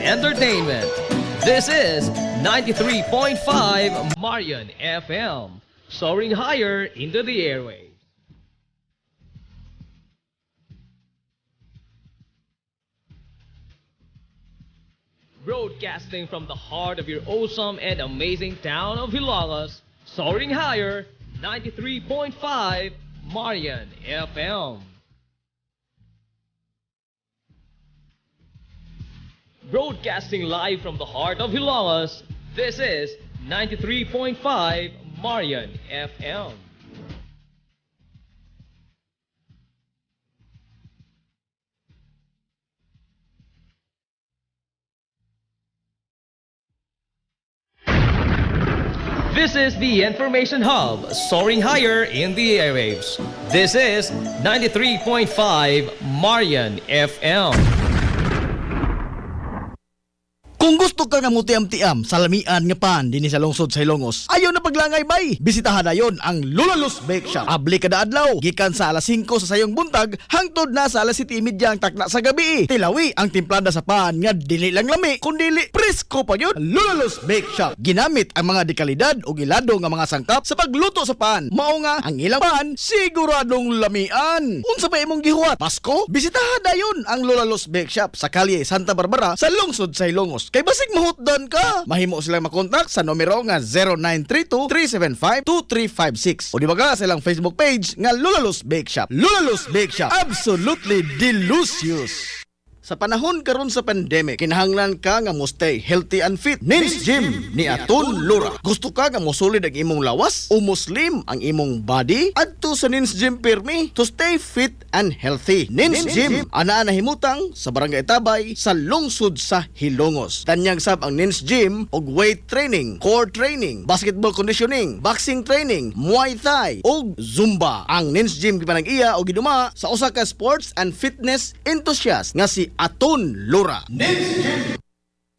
entertainment. This is 93.5 Marian FM, soaring higher into the airwaves. Broadcasting from the heart of your awesome and amazing town of Hilangas, soaring higher, 93.5 Marian FM. Broadcasting live from the heart of Hilangas, this is 93.5 Marian FM. This is the Information Hub, soaring higher in the airwaves. This is 93.5 Marian FM. Kung gusto ka nga mo tiam-tiam sa lamian nga pan dinhi sa lungsod sa Ilongos, ayaw na paglangay bay. Bisitahan na yon ang Lulalos Bake Shop. Abli kada adlaw, gikan sa alas 5 sa sayong buntag hangtod na sa alas 7:30 ang takna sa gabi. Tilawi ang timplada sa pan nga dili lang lami, kundi presko pa yun. Lulalos Bake Shop ginamit ang mga dekalidad o gilado nga mga sangkap sa pagluto sa pan. Mao nga ang ilang pan siguradong lamian. Unsa pa imong gihuwat? Pasko? Bisitahan na yon ang Lulalos Bake Shop sa kalye Santa Barbara sa lungsod sa Ilongos. Kay basig mahutdan ka, mahimo silang makontak sa numero nga 0932-375-2356 o di ba ka silang Facebook page nga Lulalos Bake Shop. Lulalos Bake Shop, absolutely delicious. Sa panahon karon sa pandemic, kinahanglan ka nga mo stay healthy and fit. Nins Gym ni Aton Lura. Gusto ka nga mo solid ang imong lawas o mo slim ang imong body? Adto sa Nins Gym pirmi to stay fit and healthy. Nins Gym ana nahimutang sa Barangay Tabay sa lungsod sa Hilongos. Tanyag sab ang Nins Gym og weight training, core training, basketball conditioning, boxing training, Muay Thai og Zumba. Ang Nins Gym gipanag-iya o giduma sa usa ka sports and fitness enthusiast nga si Aton Lura.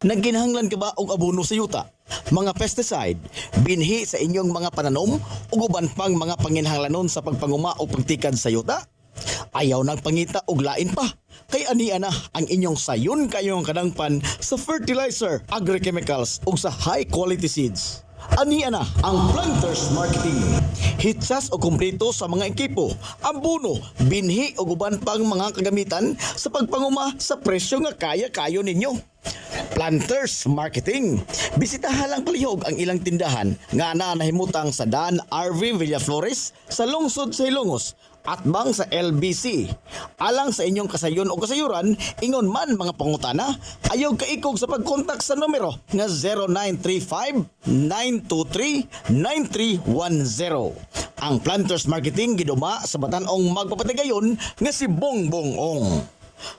Nagginahanglan ka ba og abono sa yuta? Mga pesticide, binhi sa inyong mga pananom ug uban pang mga panginhanglanon sa pagpanguma o pagtikad sa yuta? Ayaw nang pangita og lain pa. Kay ania na ang inyong sayon kayong kadangpan sa fertilizer, agrochemicals ug sa high quality seeds. Ania na ang Planters Marketing. Hitsas o kumpleto sa mga ekipo, abono, binhi o uban pang mga kagamitan sa pagpanguma sa presyo nga kaya-kayo ninyo. Planters Marketing. Bisitahan lang palihog ang ilang tindahan nga nahimutang sa Dan RV Villaflores sa lungsod sa Ilongos at bang sa LBC. Alang sa inyong kasayon o kasayuran, ingon man mga pangutana, ayaw kaikog sa pagkontak sa numero nga 0935-923-9310. Ang Planters Marketing giduma sa batanong magpapatigayon nga si Bongbong Ong.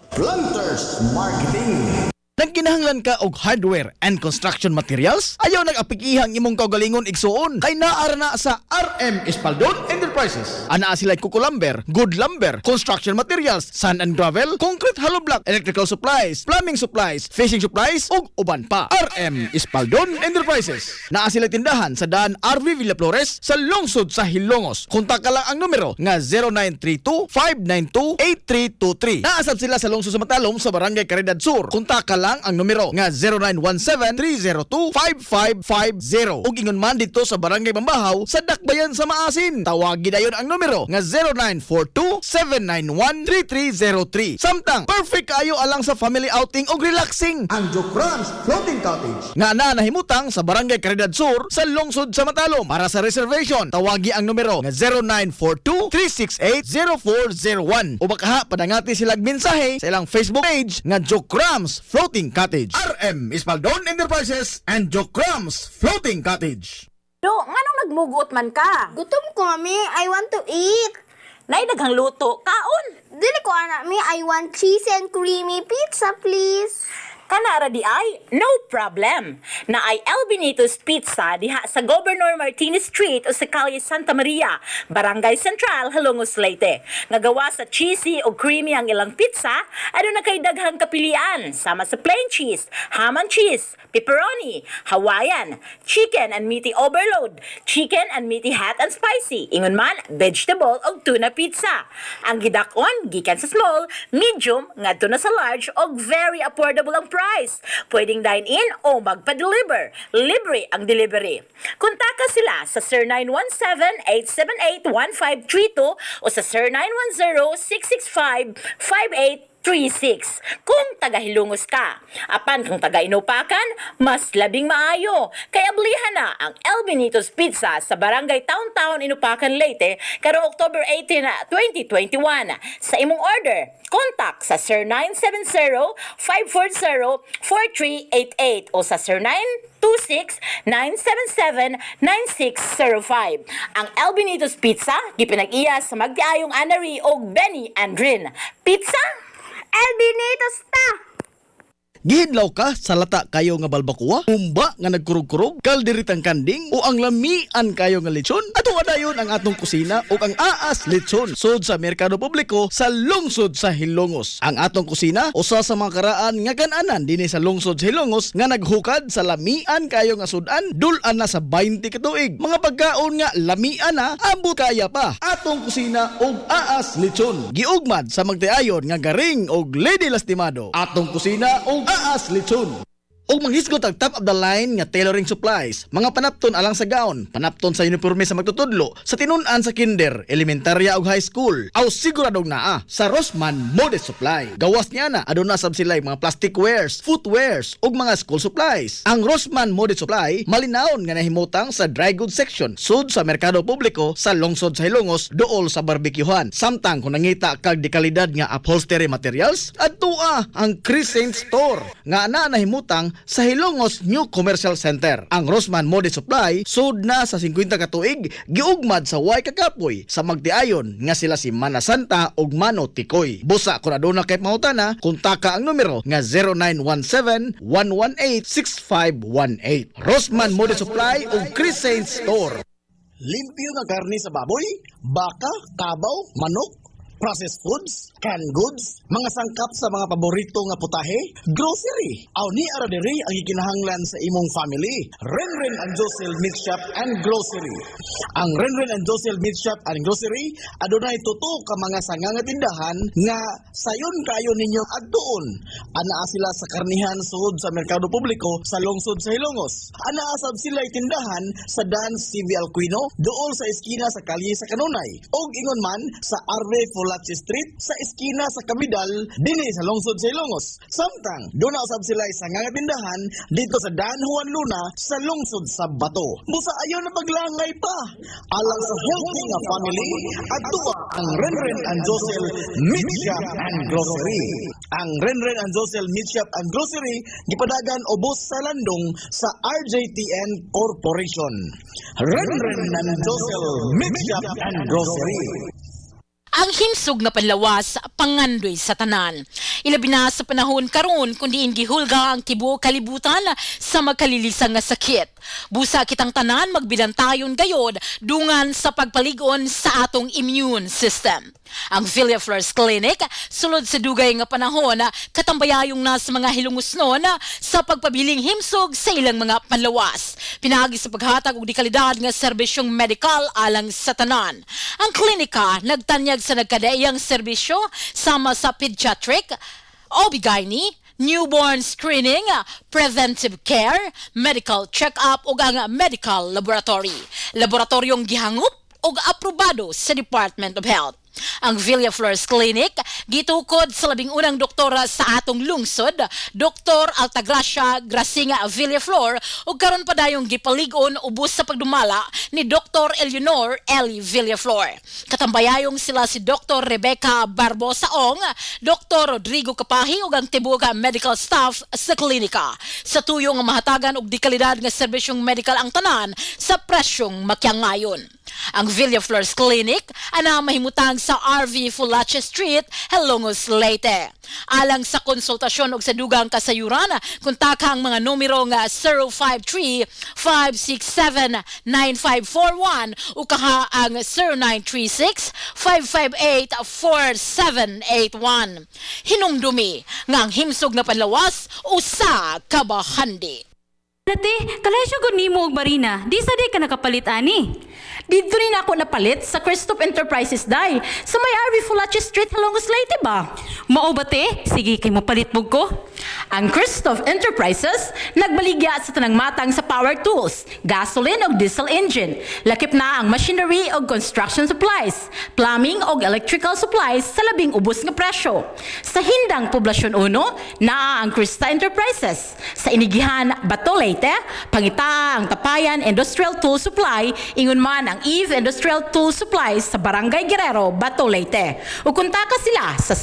Planters Marketing. Nagkinahanglan ka og hardware and construction materials? Ayaw nag-apikihang imong kaugalingon igsuon kay naara na sa RM Espaldon Enterprises. Anaa sila kuko lumber, good lumber, construction materials, sand and gravel, concrete hollow block, electrical supplies, plumbing supplies, fishing supplies ug uban pa. RM Espaldon Enterprises. Naa sila tindahan sa daan RV Villaflores sa lungsod sa Hilongos. Kontak ka lang ang numero nga 0932-592-8323. Naasab sila sa lungsod sa Matalom sa Barangay Caridad Sur. Kontak ka lang ang numero nga 0917-302-5550. Ug ingon man dito sa Barangay Mambahaw sa Dakbayan sa Maasin. Tawagin dayon ang numero nga 0942-791-3303. Samtang perfect kayo alang sa family outing ug relaxing. Ang Jokrans Floating Cottage nga nahimutang sa Barangay Caridad Sur sa lungsod sa Matalom. Para sa reservation, tawagi ang numero nga 0942-368-0401. O baka padangati silang mensahe sa ilang Facebook page nga Jokrans Floating Cottage. RM Espaldon Enterprises and Jokrams Floating Cottage. Do, nganong nagmugot man ka? Gutom ko, mami. I want to eat. Nay, daghang luto, kaon. Dili ko, anak, mi. I want cheese and creamy pizza, please. Kanara di ay, no problem. Na ay El Benito's Pizza diha sa Governor Martinez Street o sa Calle Santa Maria, Barangay Central, Hilongos, Leyte. Nagawa sa cheesy o creamy ang ilang pizza, ano na kay daghang kapilian, sama sa plain cheese, ham and cheese, pepperoni, Hawaiian, chicken and meaty overload, chicken and meaty hot and spicy, ingon man, vegetable o tuna pizza. Ang gidakon, gikan sa small, medium, ngadto na sa large o very affordable ang price. price. Pwedeng dine-in o magpa-deliver. Libre ang delivery. Kontaka sila sa 0917-878-1532 o sa 0910-665-5836 kung taga-Hilongos ka. Apan kung taga-Inupacan, mas labing maayo. Kaya blihan na ang El Benito's Pizza sa Barangay Town, Inupacan, Leyte karong October 18, 2021. Sa imong order, contact sa 0970-540-4388 o sa 0926-977-9605. Ang El Benito's Pizza, gipinag-iya sa Magtiayong Anari o Benny Andrin. Pizza? El Benito's ta! Gihidlaw ka sa lata kayo nga balbakuwa, umba nga nagkurog-kurog, kaldiritang kanding, o ang lamian kayo nga lechon? Ato adayon ang atong kusina o ang aas lechon sud sa Merkado Publiko sa lungsod sa Hilongos. Ang atong kusina usa sa mga karaan nga kan-anan dinhi sa lungsod sa Hilongos nga naghukad sa lamian kayo nga sudan, dul-an na sa 20 ka tuig. Mga pagkaon nga lamian na ambot kaya pa. Atong kusina og aas lechon giugmad sa magtiayon nga garing og lady lastimado. Atong kusina og aas lechon. Og manghisgot ang top of the line nga tailoring supplies, mga panapton alang sa gown, panapton sa uniforme sa magtutudlo, sa tinun-an sa kinder, elementarya ug high school, aw siguradong naa sa Rossman Mode Supply. Gawas niya na aduna sab sila mga plastic wares, footwears ug mga school supplies. Ang Rossman Mode Supply malinawon nga nahimutang sa dry goods section sud sa Merkado Publiko sa lungsod sa Hilongos duol sa barbecuehan. Samtang kung nangita kag dekalidad nga upholstery materials, adtua ang Crescent Store nga ana nahimutang sa Hilongos New Commercial Center. Ang Rossman Mode Supply sud na sa 50 ka tuig giugmad sa way kakapoy sa magtiayon nga sila si Mana Santa ug Mano Tikoy. Busa kun aduna kay mahutana, kontaka ang numero nga 0917-118-6518. Rossman Mode Supply ug Crescent Store. Limpyo nga karne sa baboy, baka, kabaw, manok, processed foods, canned goods, mga sangkap sa mga paborito nga putahe, grocery. Aw ni ara diri ang gikinahanglan sa imong family. Renren and Josel Meat Shop and Grocery. Ang Renren and Josel Meat Shop and Grocery adunay tuto ka mga sanga nga tindahan nga sayon kayo ninyo adtuon. Anaa sila sa karnihan sud sa Merkado Publiko sa lungsod sa Hilongos. Anaa sab sila tindahan sa Dan CV Alquino duol sa eskina sa kalye sa Kanunay. Og ingon man sa Arve Folache Street sa eskina sa Kamidal dinhi sa lungsod sa Hilongos. Samtang duna usab sila sa nga tindahan dito sa Dan Juan Luna sa lungsod sa Bato. Busa ayo na paglangay pa. Alang sa healthy nga family adtua ang Renren and Josel Meat Shop and Grocery. Ang Renren and Josel Meat Shop and Grocery gipadagan ubos sa landong sa RJTN Corporation. Renren and Josel Meat Shop and Grocery. Ang himsog nga panlawas pangandoy sa tanan. Ilabi na sa panahon karon kundi gihulga ang tibuok kalibutan sa magkalilisang nga sakit. Busa kitang tanan magbilantayon gayod dungan sa pagpaligon sa atong immune system. Ang Villaflores Clinic sulod sa dugay nga panahon katambayayong na sa mga Hilongosnon sa pagpabiling himsog sa ilang mga panlawas. Pinagi sa paghatag og dekalidad nga serbisyong medikal alang sa tanan. Ang klinika nagtanyag sa nagkadaiyang serbisyo sama sa pediatric, OB-GYN, newborn screening, preventive care, medical check-up ug ang medical laboratory. Laboratoryong gihangup ug aprobado sa Department of Health. Ang Villaflores Clinic gitukod sa labing unang doktora sa atong lungsod, Dr. Altagracia Gracinga Villaflor, ug karon pa dayong gipaligon ubos sa pagdumala ni Dr. Eleanor Eli Villaflor. Katambayayong sila si Dr. Rebecca Barbosa Ong, Dr. Rodrigo Kapahi ug ang tibuok medical staff sa klinika. Sa tuyong nga mahatagan og dekalidad nga serbisyong medical ang tanan sa presyong makyangayon. Ang Villaflores Clinic ana mahimutang sa RV Folache Street, Hilongos, Leyte. Alang sa konsultasyon ug sa dugang kasayuran, kontaka ang mga numero nga 053-567-9541 o kaha ang 0936-558-4781. Hinumdumi nga ang himsog na panlawas usa ka bahandi. Dati, kalesyo ko nimo og Marina. Di sa di ka nakapalit ani. Dito rin ako napalit sa Christoph Enterprises Dai sa may RV Fulache Street, Halongos Leyte ba? Mao ba te? Sige kay mo palit pug ko. Ang Christoph Enterprises nagbaligya sa tanang matang sa power tools, gasoline o diesel engine. Lakip na ang machinery o construction supplies, plumbing o electrical supplies sa labing ubos nga presyo. Sa Hindang Poblasyon 1, naa ang Krista Enterprises. Sa Inigihan, Bato, Leyte, pangita ang Tapayan Industrial Tool Supply, ingon man ang Eve Industrial Tool Supplies sa Barangay Guerrero, Bato, Leyte. O kuntaka sila sa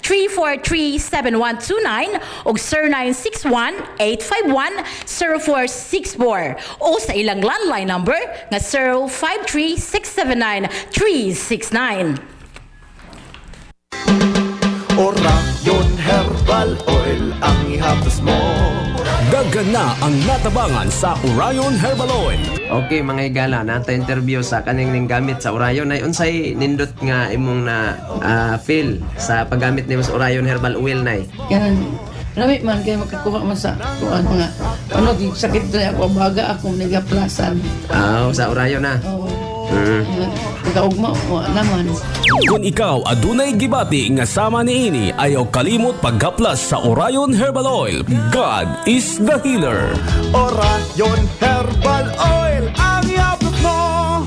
0915-343-7129 o 0961-851-0464 o sa ilang landline number nga 053-679-369. Orayon Herbal Oil ang ihapos mo. Daghan na ang natabangan sa Orion Herbal Oil. Okay mga igala, nata interview sa kaning ning gamit sa Orion ay unsay nindot nga imong na feel sa paggamit nimo sa Orion Herbal Oil nay. Yan, rami man kayo makakuha man sa kuan mga ano di sakit na ako baga ako nagaplasan. Sa Orion na. Oo. Nagaugma ko naman. Kung ikaw adunay gibati nga sama niini, ayaw kalimot paghaplas sa Orion Herbal Oil. God is the healer. Orayon Herbal Oil ang ihapos mo.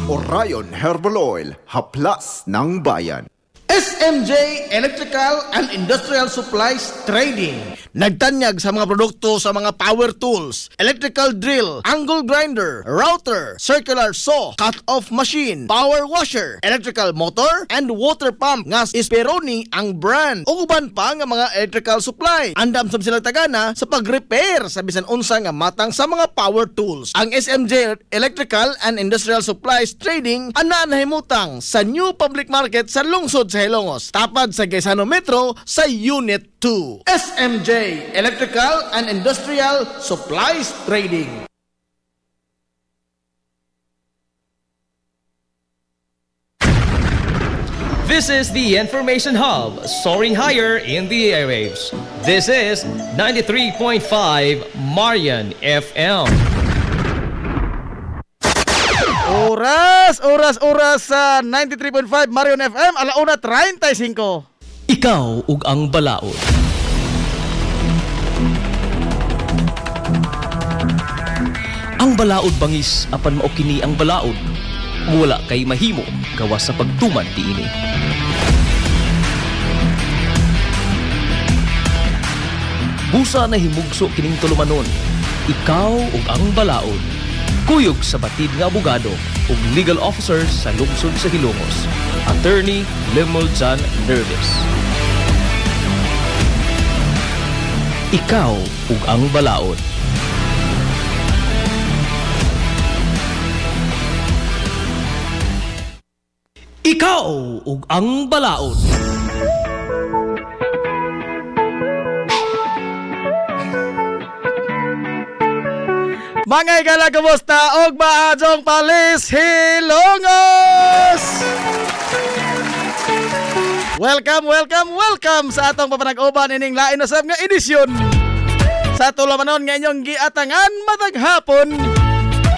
Orayon Herbal Oil, haplas ng bayan. SMJ Electrical and Industrial Supplies Trading. Nagtanyag sa mga produkto sa mga power tools, electrical drill, angle grinder, router, circular saw, cut-off machine, power washer, electrical motor, and water pump. Nga Esperoni ang brand. Uguban pa nga mga electrical supply. Andam sab sila tagana sa pag-repair sa bisan unsa nga matang sa mga power tools. Ang SMJ Electrical and Industrial Supplies Trading ana nahimutang sa New Public Market sa lungsod sa Hilongos, tapad sa Gaisano Metro sa Unit 2. SMJ Electrical and Industrial Supplies Trading. This is the Information Hub, soaring higher in the airwaves. This is 93.5 Marian FM. Oras sa 93.5 Marion FM, 1:35. Ikaw ug ang balaod. Ang balaod bangis apan mao kini ang balaod. Wala kay mahimo gawas sa pagtuman diini. Busa na himugso kining tulumanon. Ikaw ug ang balaod. Kuyog sa batid nga abogado ug legal officer sa lungsod sa Hilongos, Attorney Lemol John Nervis. Ikaw ug ang balaod. Ikaw ug ang balaod. Mga igala, kumusta? Og maadjong palis Hilongos! Welcome sa atong papanag-uban ining lain usab nga edisyon sa tulumanon nga inyong giatangan matag hapon.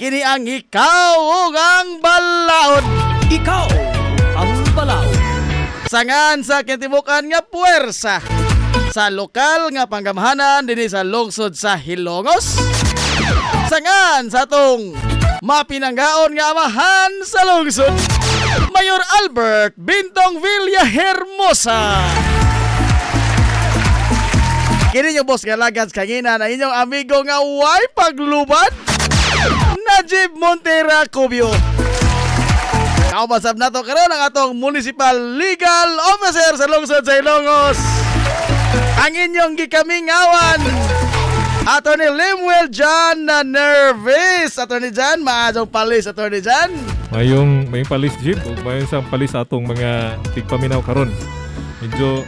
Kini ang ikaw ug ang balaod. Ikaw ang balaod. Sangan sa kintibukan nga puwersa sa lokal nga panggamahanan dinhi sa lungsod sa Hilongos. Sangan sa atong mapinanggaon nga amahan sa lungsod, Mayor Albert Bintong Villahermosa. Kini nyo boss galagans kangina na inyong amigo nga way paglubad, Najib Montera Cubio. Kaubasab na to karon ang atong Municipal Legal Officer sa lungsod sa Ilongos, ang inyong gikamingawan, Attorney Lemuel John Nervis. Attorney John, maadong palis, Attorney John. Mayong palis, Jim. O mayong isang palis atong mga tigpaminaw karon. Medyo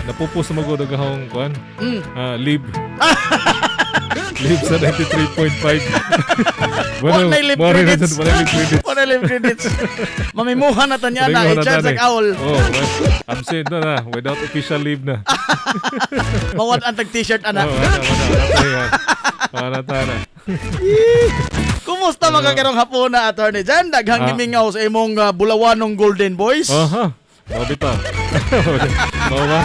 napupos mo ko dagahong leave. Live sa 93.5. What na live credits? What na live credits? What na live credits? Mamimuha na tanya na, Pareho na i-charge tani. ang owl. Oh, absent na. Without official leave na. Mawad ang tag-t-shirt, ana. Wala na. Kumusta mga karong hapon na, Attorney Jan? Daghang gimingaw sa imong bulawanong Golden Boys. Aha. Mau bitaw. Mau ba?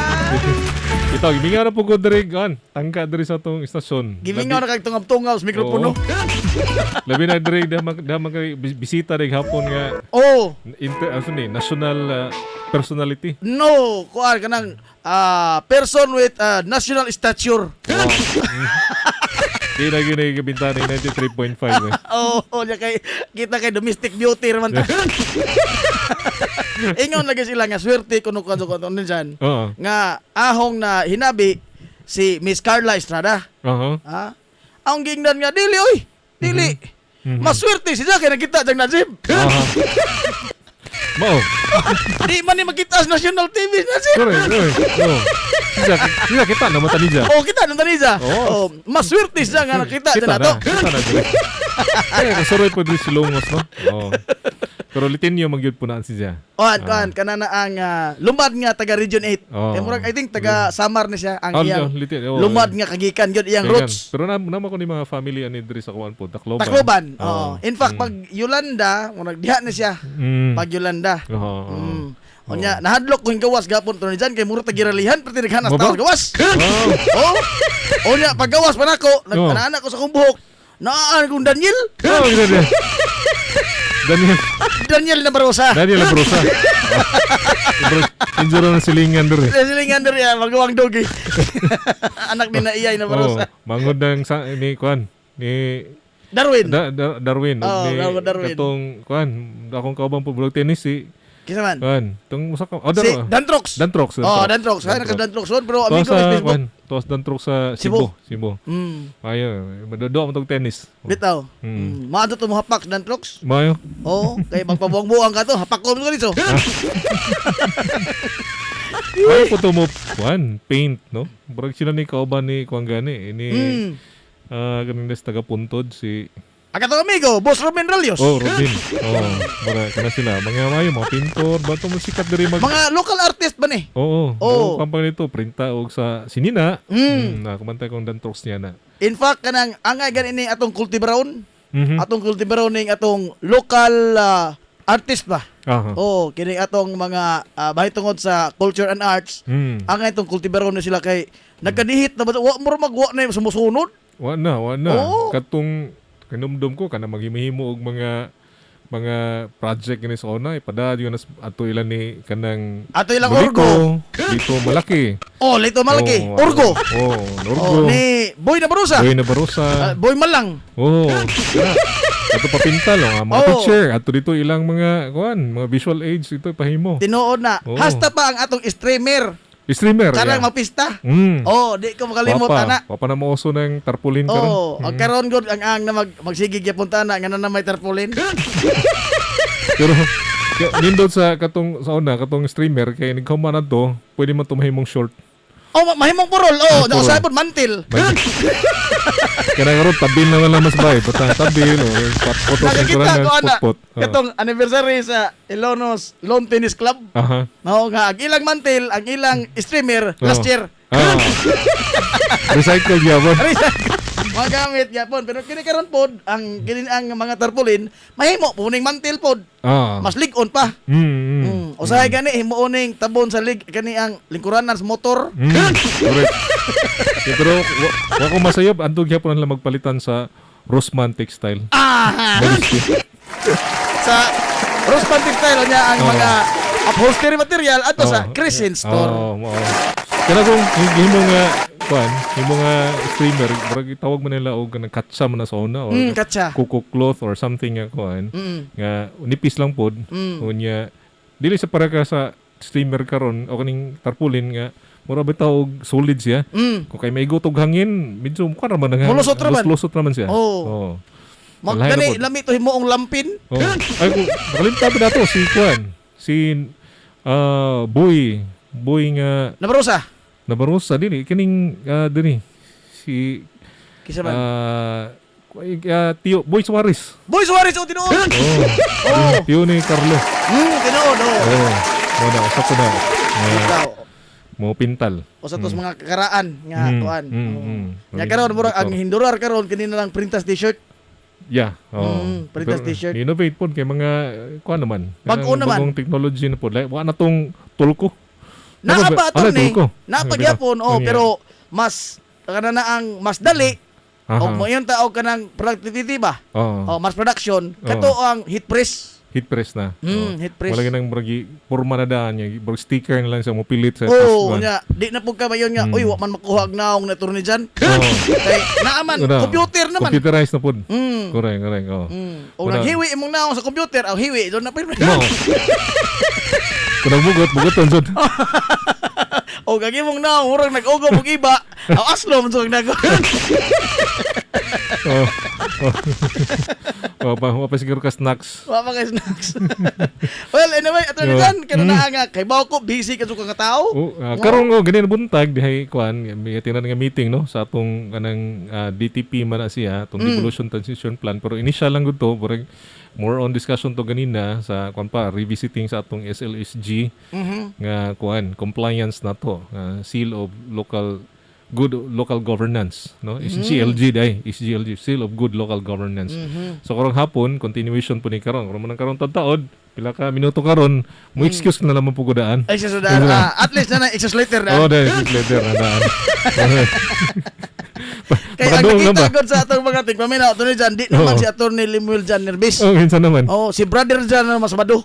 Bitaw, gimingaw na po ko diri kan. Tangka diri sa tong istasyon. Gimingaw na kag tungab-tungaw sa mikropono. Labi na diri da bisita diri hapon nga Oh, national personality. no, kuan kanang person with national stature. Di na gini gabinta ni 93.5 eh. Oh, nya kay kita kay domestic beauty man ta. Ingon lagi sila nga swerte kuno kuno dyan. Oo. Nga ahong na hinabi si Miss Carla Estrada. Aha. Ha? Ang gingnan nga dili oy. Dili. Maswerte siya kay nakita jang Najib. Aha. Mao. Di man ni makita sa national TV Najib. Oh. Sila kita na mata niya. Oh, kita nang tanisa. Oh, maswerte siya nga nakita Kita na to. Kita na diri. Eh, kasuroy po diri si Longos, no? Oh. Pero litinyo magyud po na siya. Kuan kanana ang lumad nga taga Region 8. Oh. Murag I think taga Samar ni siya ang iyang litin. lumad nga kagikan gyud iyang roots. Pero naman ko ni mga family ani diri sa kuan po, Tacloban. Tacloban. Oh. In fact, pag Yolanda, murag diha ni siya. Pag Yolanda. Onya, nahadlok ko yung gawas gapon to ni Jan kay mura tagiralihan pati naghanas tawas gawas. Oh. Onya, pag gawas pa nako, nagtanana ko sa kumbuhok. Naan kong Daniel. Oh, gina. Daniel na Barosa. Injuro na silingan diri. Silingan diri magawang dogi. Anak ni Naiyay na Barosa. Mangod ng ni kuan ni Darwin. Darwin. Oh, Darwin. Katong kuan, akong kaubang po bulog tennis si Kisa man? Tung usa ka. Si Dantrox. Dantrox. Dantrox. Kaya naka-Dantrox on pero amigo sa Facebook. Tos Dantrox sa Cebu. Ayo, madodo mo tog tennis. Bitaw. Maado to mo hapak Dantrox. Mayo. Oo, kay magpabuang-buang ka to, hapak ko dito. Ay po to mo paint, no? Burag sila ni kauban ni kuan gani ini ganing des taga Puntod si Agatong amigo, Boss Robin Ralios. Oh, Robin. Mura kana sila. Mga pintor, bato mo sikat diri mga local artist ba ni? Oo. Kampang nito printa og sa Sinina. Na kumantay kong Dantrox niya na. In fact kanang angay ganin ni atong Cultivaron. Atong Cultivaron ning atong local artist ba? Oh, kini atong mga bahitungod sa culture and arts. Angay itong Cultivaron na sila kay nagkanihit na ba mura magwa na sumusunod? Wa na. Katong kanumdum ko kana maghimihimo og mga project ni sa una ipadad yun ato ilan ni kanang ato ilang Orgo dito malaki. Lito malaki. Orgo. Orgo. Ni Boy na Barusa. Boy Malang. Ato papintal mga picture ato dito ilang mga mga visual aids ito ipahimo. Tinuod na. Hasta pa ang atong streamer. Karang mapista. Di ko makalimot ana. Papa na mooso ng tarpaulin karon. Ang karon gud ang na magsigig gyapon ta na nga na may tarpaulin. Pero nindot sa katong streamer kay nagkahuman na to, pwede man tumahimong short. Mahimong purol. Nausapon mantil. Kaya karon tabil naman lang mas bay, patang tabil o photo ng kurangan pot. Katong anniversary sa Ilonos Lawn Tennis Club. Mao nga ang ilang mantil, ang ilang streamer last year. Recycle gyapon. Magamit gyapon pero kini karon pod ang mga tarpaulin mahimo puning mantil pod. Mas lig-on pa. Usahay gani himuoning tabon sa kani ang lingkuranan sa motor. Correct. Pero wa ko masayop antog gyapon nila magpalitan sa Rosman Textile. Sa Rosman Textile niya ang mga upholstery material ato sa Crescent Store. Kaya kung himo nga himo nga streamer, barag tawag man nila og kanang katsa man na sa una or kuko cloth or something nga nga nipis lang pod. Unya dili sa para ka sa streamer karon o kaning tarpaulin nga mura bitaw og solid siya. Kung kay may gutog hangin, medyo mukha naman nga. Lusot naman siya. Magdani lami to himuong lampin. Ay ko nakalimta pa dato si Boy nga Nabarosa dini kining dini si Kisa man. Tio Boy Suarez. Boy Suarez o tinuod. Tio ni Carlo. Tinuod. Wala usa ko na. Ikaw. Mo pintal. O sa tos mga karaan nga kuan. Nya karon murag ang Ito. hindurar karon kanina lang printas t-shirt. Yeah. Printas t-shirt. Innovate po kay mga kuan naman. Bag-o naman. Bagong technology na po. Like, wala na tong tulko. Naa pa ato ni. tulko. Naa pa gyapon pero mas kana na ang mas dali. O mo yung tao kanang productivity ba? O mass production kato ang heat press. Heat press na. Heat press. Wala ginang bragi porma na daan niya. Brag sticker na lang sa mo pilit sa nya di na pug ka mayon nga uy wa man makuha og naong na turni dyan. Kay naaman computer naman. Computerized na pud. Correct. O naghiwi imong naong sa computer, hiwi doon na pud. Kunang bugoton jud. O gagi mong naong murag nag-ugo og iba. Aslo man sug nag. Wapa siguro ka snacks. Wapa ka snacks. Well, anyway, ato ni Dan, kano na nga kay bawo ko busy ka nga tao. Karon gani na buntag dihay kuan, may tinan nga meeting no sa atong kanang DTP man na siya, atong Devolution Transition Plan, pero initial lang gud to, more on discussion to ganina sa kuan pa revisiting sa atong SLSG nga kuan compliance na to, seal of good local governance, no? SGLG dai, SGLG, seal of good local governance. So karong hapon continuation po ni karon. Karon man karon taod, pila ka minuto karon, mo excuse na naman po daan. Ay sa daan. At least na excuse later na. Dai later na daan. Kaya ang nakita ko sa atong mga tigpaminaw to ni Jan, di naman si Attorney Limuel Jan Nervis. Minsan naman. Si brother Jan na mas bado.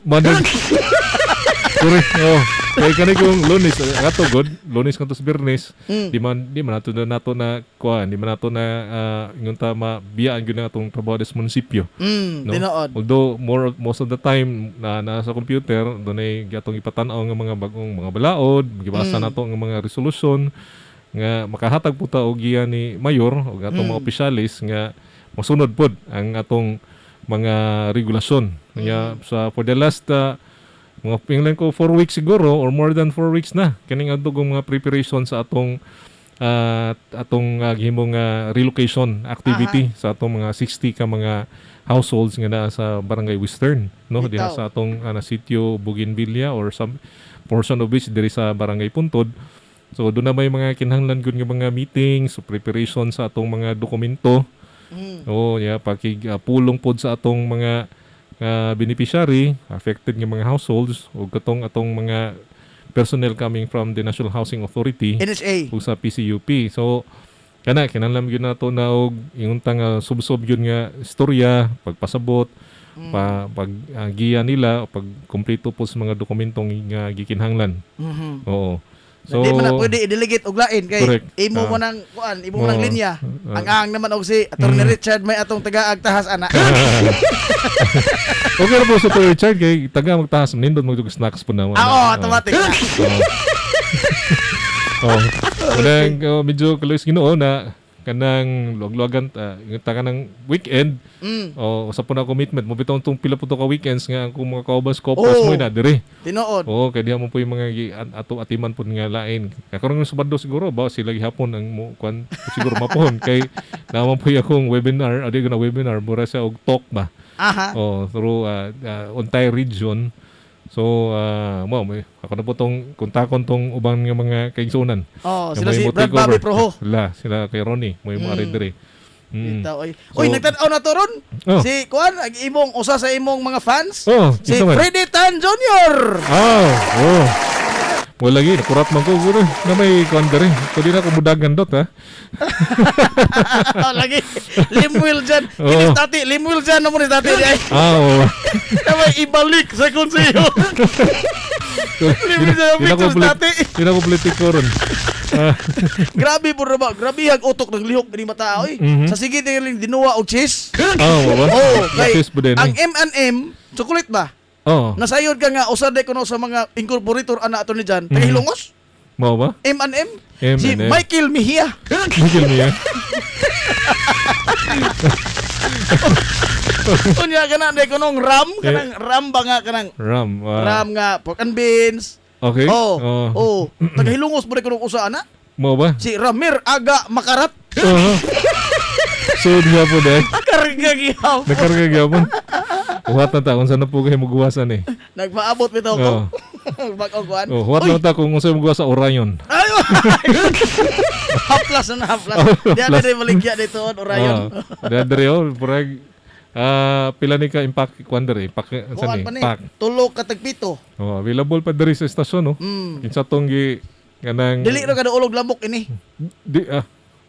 Correct. Kaya kanay kong Lunes ato god, Lunes kantos Biyernes, di man nato na kuan, di man nato na ingon ta mabiyaan gyud na atong trabaho des munisipyo. Tinood. Although most of the time na sa computer dunay gatong ipatan-aw nga mga bagong mga balaod, gibasa nato nga mga resolution nga makahatag po ta og giya ni mayor o atong mga opisyalis nga masunod pod ang atong mga regulasyon. Nga for the last mga pinglan ko 4 weeks siguro or more than 4 weeks na kaning adtong mga preparation sa atong gihimong relocation activity sa atong mga 60 ka mga households nga naa sa Barangay Western, no, diha sa atong sitio Bougainvillea or some portion of which diri sa Barangay Puntod. So doon na may mga kinahanglan gud nga mga meetings, so preparation sa atong mga dokumento. Pulong pod sa atong mga beneficiary, affected nga mga households o atong mga personnel coming from the National Housing Authority NHA o sa PCUP. So kinahanglan gyud nato na og inguntang subsob gyud nga istorya, pagpasabot, paggiya nila, pagkumpleto po sa mga dokumentong nga gikinahanglan. Oo. So, di man na pwede i-delegate og lain kay correct. imo mo nang kuan, imo mo nang linya. Ang naman og si Attorney Richard may atong taga agtahas ana. Okay na po sa Attorney Richard kay taga magtahas nindot magdug snacks po na. Automatic na. Medyo kalos Ginoo na kanang luwag-luwagan kanang weekend sa po na commitment mo bitaw tong pila po to ka weekends nga kung mga kaubas kopas mo na dire tinuod kay diha mo po yung mga ato atiman po nga lain karon ng Sabado siguro ba sila gihapon ang mo kwan siguro mapon kay naman po akong webinar adi na webinar mura sa og talk ba through entire region. So, ako na po tong kontakon tong ubang nga mga kaigsunan. Sila si Brad Bobby Proho. Sila kay Ronnie, may mga dire. Uy, nagtanaw na to ron. Si Kuan, imong usa sa imong mga fans. Si Freddy Tan Jr. Wala lagi, nakurat man ko guro na may kuan dire. So di na ko mudagan dot ha. Lagi Limuel Jan. Kinis tati Limuel Jan mo ni tati di ay. May ibalik sa konseyo. Limuel Jan pictures tati. Di na ko politiko ron. Grabe po ba? Grabe ang utok ng lihok ni mata oy. Sa sige ning dinuwa og cheese. Ang M&M chocolate ba? Nasayod ka nga usad ko no sa mga incorporator ana ato ni Jan. Tagahilongos? Mao ba? M&M? Si Michael Mejia. Michael Mejia. Unya kana de kunong ram ba nga kanang ram nga pork and beans. Okay. Tagahilongos mo de kunong usa ana? Mao ba? Si Ramir Aga Makarat. Sud nga po dahil. Karga gihapon. Nakarga gyapon. Huwat na ta kung saan na po kayo magguwasan eh. Nagpaabot bitaw ko. Bag-o kuan. Oh, huwat na ta kung saan magguwas sa Orion. Ay, haplas na haplas. Di ada rin maligya dito, Orion. Dadre oh, purag pila ni ka impact kwander eh. Impact Kuan saan pa ni, eh? Pack. tulo ka tagpito. Oh, available pa diri sa estasyon no. Kinsa tong gi kanang Dili ra kada ulog lambok ini. Di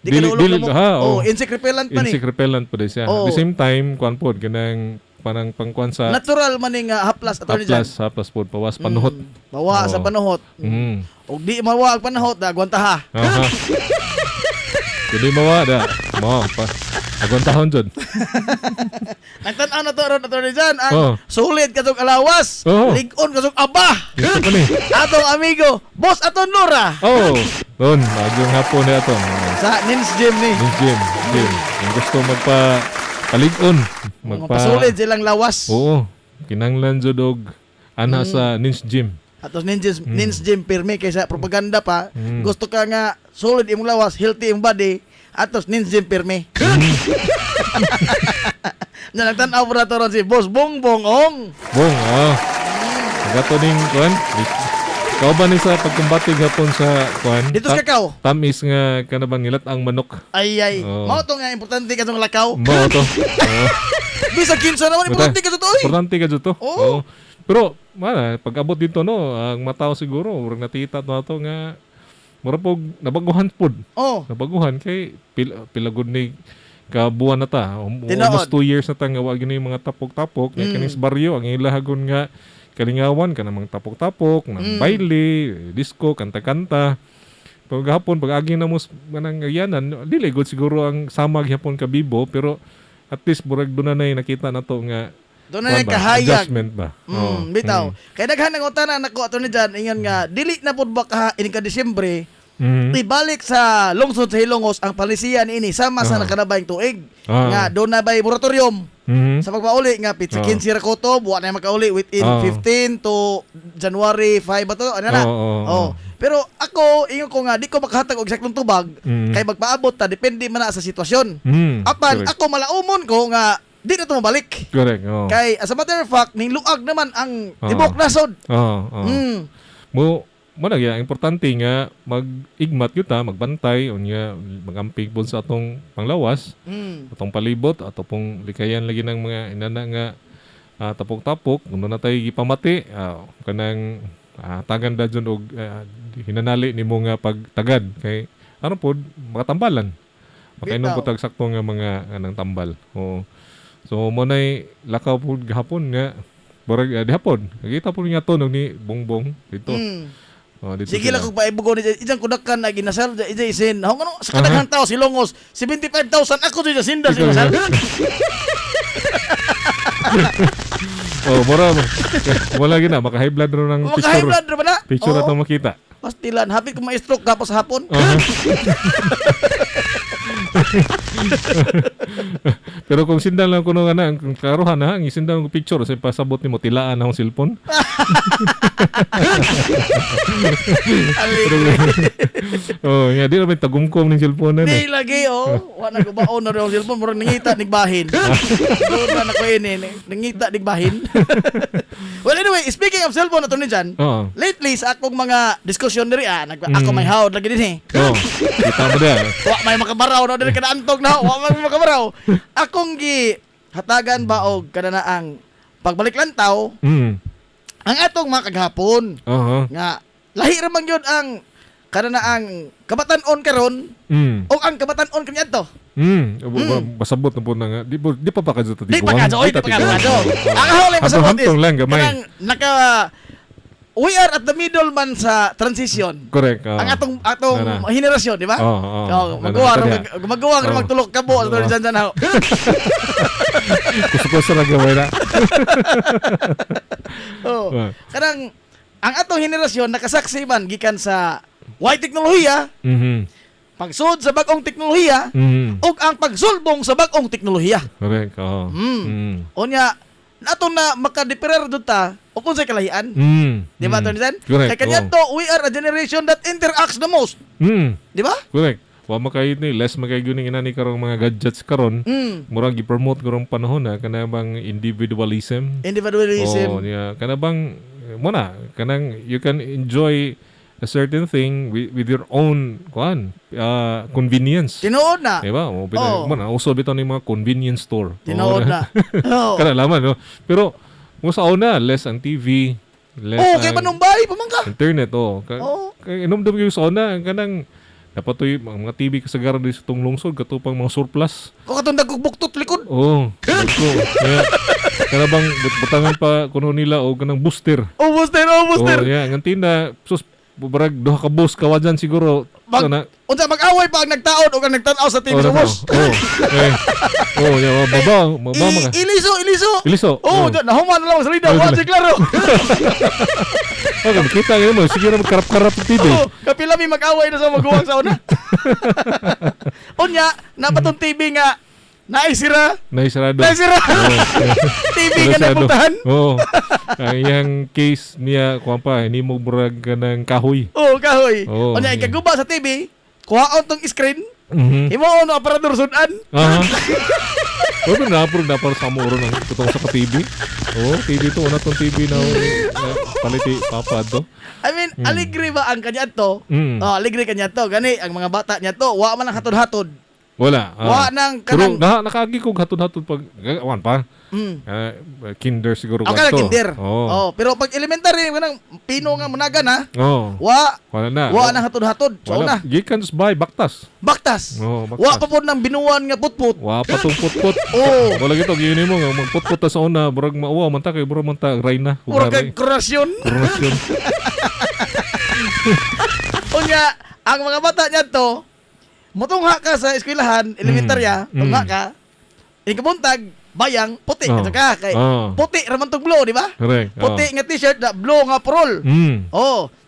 Di kada ulog lambok. oh. Insect repellent pa ni. Insect repellent pa din siya. Oh. At the same time, kuan pod kanang panang pangkuan sa Natural man ning haplas ato ni dyan. haplas pod pawas panuhot. Mawa sa panuhot. Og di mawa ang panuhot, dagwanta ha. Aha. Jadi mawa da. Mo pa. Aguntahon jud. Nagtan-aw na to ron ato ni dyan. Ang Oh. sulit kasog alawas. Oh. Ligon kasog aba. Gusto ko ni. Atong amigo, Boss Aton Nora. Oh, doon, agyong hapon na aton. Sa Nins Gym ni. Ni Jim. Kung gusto paligon, Magpasulit silang lawas. Oo. Kinanglan jud og ana sa Nins Gym. Atos Nins Gym pirmi kaysa propaganda pa. Gusto ka nga solid imong lawas, healthy imong body. Atos Nins Gym pirmi. Na nagtan-aw ra to ron si Boss Bongbong Ong. Bong, Gato ning kuan. Ikaw ba ni sa pagkumbatig hapon sa kuan? Dito sa Kakao. Tamis nga kanabang nilat ang manok. Ay. Oh. Mao to nga importante kasong lakaw. Mao to. Bisa kinsa naman importante ka to. Importante ka to. Oo. Pero pag abot dito no, ang matao siguro urang natita to nga mura pog nabaguhan pod. Oh. Nabaguhan kay pilagod ni kabuan na ta. Almost 2 years na ta nga wa gini mga tapok-tapok nga kanis baryo ang ilahagon nga kalingawan ka namang tapok-tapok, ng baile, disco, kanta-kanta. Pag agi na mo manang yanan, dili good siguro ang samag hapon ka bibo, pero at least burag doon na nakita na to nga doon na kahayag. Adjustment ba? Bitaw. Kaya daghan ng utanan nako ato ni dyan, ingon nga, dili na pud ba ka ini ka Disyembre, ibalik sa lungsod sa Hilongos ang palisiyan ini sama sa nakarabayng tuig. Nga doon na bay moratorium. Sa pagpauli nga pitsa 15 ra koto, buwa na makauli within 15 to January 5 ba to? Ano na? Pero ako, ingon ko nga, di ko makahatag og eksaktong tubag, kay magpaabot ta, depende man na sa sitwasyon. Apan, ako malaumon ko nga, di na ito mabalik. Correct. Kay, as a matter of fact, ning luag naman ang tibok nasod. Mo nagya importante nga mag-igmat yuta, magbantay unya magampig pud sa atong panglawas, atong palibot ato pong likayan lagi ng mga inana nga tapok-tapok kuno na tay gipamati kanang tagan dadyon og hinanali nimo nga pagtagad kay ano pod makatambalan. Makainom pud tag sakto nga mga anang tambal. Oo. So mo nay lakaw pud gahapon nga burag dihapon. Nakita pud nga to ni Bongbong dito. Sige lang kung paibugo ni Ijang kudakan na ginasal Ijay isin. Hong ano sa kadaghang tao si Longos 75,000 ako dito sinda si Masal. Wala gina maka high blood ro ng picture. Maka high blood ra ba na? Picture atong makita. Pastilan, hapit ko ma-stroke kapos hapon. Pero kung sindan lang kuno nga ang karuhan ha, ang isindan ko picture sa pasabot nimo tilaan na akong cellphone. Nga di naman tagumkom ng cellphone na. Di lagi wa na ko baon na rin ang cellphone murag nangita nigbahin. Doon na ko ini nangita nigbahin. Well anyway, speaking of cellphone ato ni Jan, lately sa akong mga diskusyon diri ako may hawd lagi dinhi. Kita mo da. Wa may makabaraw na diri kada antog na. Wa may makabaraw. Akong gi hatagan ba og kada na ang pagbalik lantaw. Ang atong mga kaghapon. Nga lahi ra man gyud ang kada na ang kabatan-on karon o ang kabatan-on kaniadto. Masabot na po na nga. Di pa ba kadto Di pa kadto. Ang hawlay masabot is kanang we are at the middle man sa transition. Correct. Ang atong henerasyon, di ba? Magawa ra magtulok kabo sa dyan ho. Kuso ra gaway na. Kanang ang atong henerasyon nakasaksi man gikan sa white teknolohiya. Pagsud sa bag-ong teknolohiya ug ang pagsulbong sa bag-ong teknolohiya. Correct. Onya nato na makadeperer ta o kung sa kalahian. Di ba, Tony San? Correct. Kaya kanyan to, we are a generation that interacts the most. Di ba? Correct. wa makayit ni less makayo ning inani karong mga gadgets karon. Murag gi-promote karong panahon na kana bang individualism. Individualism. Oh, yeah. Kana bang muna kanang you can enjoy a certain thing with your own convenience. Tinuod na. Diba? Muna uso bitaw ni mga convenience store. Tinuod na. Kana laman no. Pero mo sa una less ang TV, less kay manumbay pamangka. internet kay inumdum gyud sa una kanang dapat to'y mga TV kasagaran di sa itong lungsod katupang mga surplus. Kung katong nagkukbuktot likod. Oo. Kaya bang butangan pa kuno nila o kanang booster. Booster. Oo, yeah. Ngantin na, sus, barag doha ka bus kawadyan siguro. Unsa mag-away pa ang nagtaon o kang nagtanaw sa TV sa bus. Baba mga. Iliso. Nahuman na lang sa lida. Wala klaro. Kita nga mo, sige na magkarap-karap ng TV. Kapila mi mag-away na sa maguwang sa una. Unya, napatong TV nga naisira. Naisirado. TV nga napuntahan. Oo. Ang iyang case niya, kuha pa, hindi mo burag ka ng kahoy. Kahoy. Unya, ikaguba sa TV, kuhaon tong screen, imo no aparador sudan. Pero napuro sa muro ng tutong sa TV. TV to, una tong TV na paliti papad to. I mean, aligre ba ang kanya to? Aligre kanya to. Gani, ang mga bata niya to, wa man ang hatod-hatod. Wala. Wa nang kanang pero nakagi kog hatod-hatod pag wan pa. Kinder siguro ka kinder. Pero pag elementary kanang pino nga munaga na. Wala nang hatod-hatod. So na. Gikan just buy baktas. Baktas. Wa pa pod nang binuwan nga putput. Wa pa tong putput. Wala gito gini mo nga magputput ta sa una burag mauwa man ta kay burag man ta rayna. Burag kay korasyon. Unya, ang mga bata niya to motungha ka sa eskwelahan, elementarya, tungha ka. Ikabuntag, bayang, puti ka kay puti raman tong blue, di ba? Puti nga t-shirt na blue nga parol.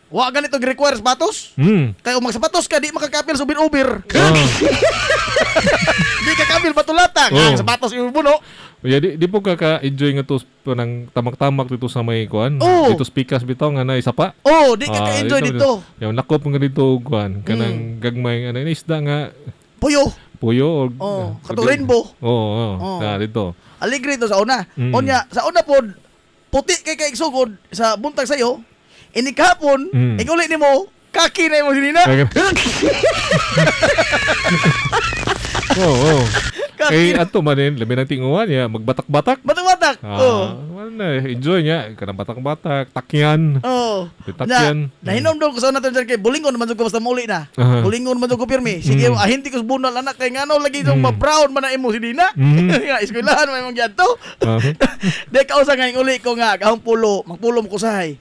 Wa ganito require sapatos. Kay umang sapatos ka di makakapil sa ubir-ubir. Di ka kapil batulata, ang sapatos ibuno. Di po ka-enjoy nga to nang tamak-tamak dito sa may kuan. Dito spikas bitaw nga na isa pa. Di ka ka-enjoy dito. Yung nakop nga dito kuan kanang gagmay ano isda nga puyo o katong rainbow. Na dito. Aligre to sa una. Onya sa una pod puti kay igsugod sa buntag sayo. Inikapon, inguli nimo kaki na mo sinina. Kay ato man din labi nang tinguan niya magbatak-batak. Batak-batak. Enjoy niya kanang batak-batak, takyan. Takyan. Nahinomdom ko sa una to kay bulingon man jud ko basta muli na. Bulingon man jud ko pirmi. Sige, ahinti ko bunal anak kay ngano lagi tong ma-brown man na imo sinina. Nga eskwelahan may mong giadto. Dek kausa nga inguli ko nga kahong pulo, magpulo mo ko sahay.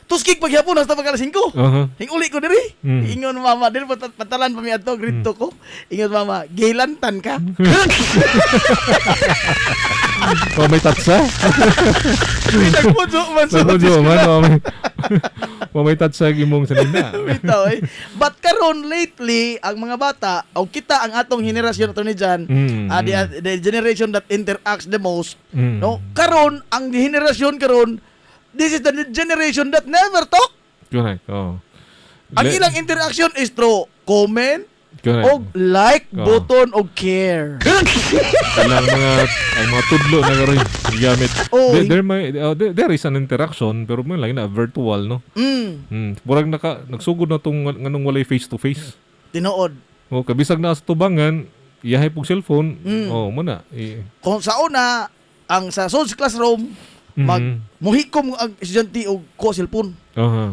Tuskig paghapon hasta pagkalas 5. Hinguli ko diri. Ingon mama, diri patalan pa mi adto grito ko. Ingon mama, gilantan ka. May tatsa. Nagpudzo man sa may tatsa gimong sanina. Bitaw But karon lately ang mga bata o kita ang atong henerasyon ato ni Jan, the generation that interacts the most, no? Karon ang henerasyon karon, this is the generation that never talk. Correct. Ang ilang interaction is through comment, o like button o care. Ang mga tudlo na karon gigamit. There is an interaction pero man lang na virtual, no. Murag nagsugod na tong nganong walay face to face. Tinuod. Kabisag na sa tubangan, iyahay pug cellphone. Muna. Kung sa una ang sa social classroom muhikom ang estudyante og ko cellphone.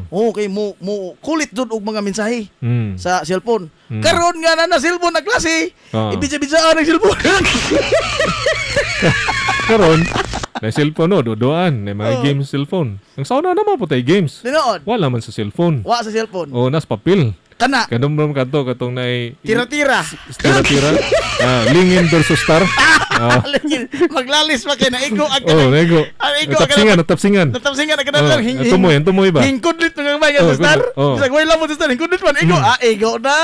Okay, mo kulit jud og mga mensahe sa cellphone. Karon nga na cellphone na klase, ibidya-bidyaan ang cellphone. Karon na cellphone doan, na mga games sa cellphone. Ang sauna naman po tay games. Tinuod. Wala man sa cellphone. Wa sa cellphone. Nas papel. Kana. Kanumdum kanto katong nay tira-tira. Lingin versus star. Lingin. Maglalis pa kay naigo ang naigo. Natapsingan ang kanang tumoy ba? Hingkudlit ng mga sa star. Bisag way lang mo sa star, hingkudlit man igo na.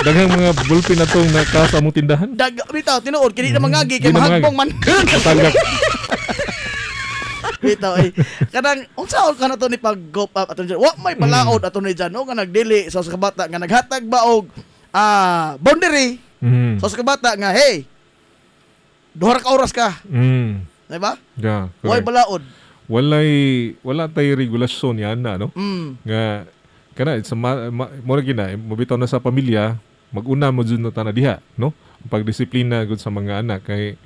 Daghang mga bulpin na tong nakasa mong tindahan. Bitaw tinuod kini na mangagi kay mahagbong man. Bitaw eh. Kanang unsaon ka na to ni pag-go up ato dyan. Wa may balaod ato ni dyan. No? Nga nagdili sa kabata nga naghatag ba og boundary. Sa kabata nga, hey, 2 ka oras ka. Diba? Yeah, Way correct. balaod. Wala tay regulasyon yan na, no? Nga, kana, mo na mabitaw na sa pamilya, mag-una mo dyan na diha, no? Pagdisiplina gud sa mga anak, kay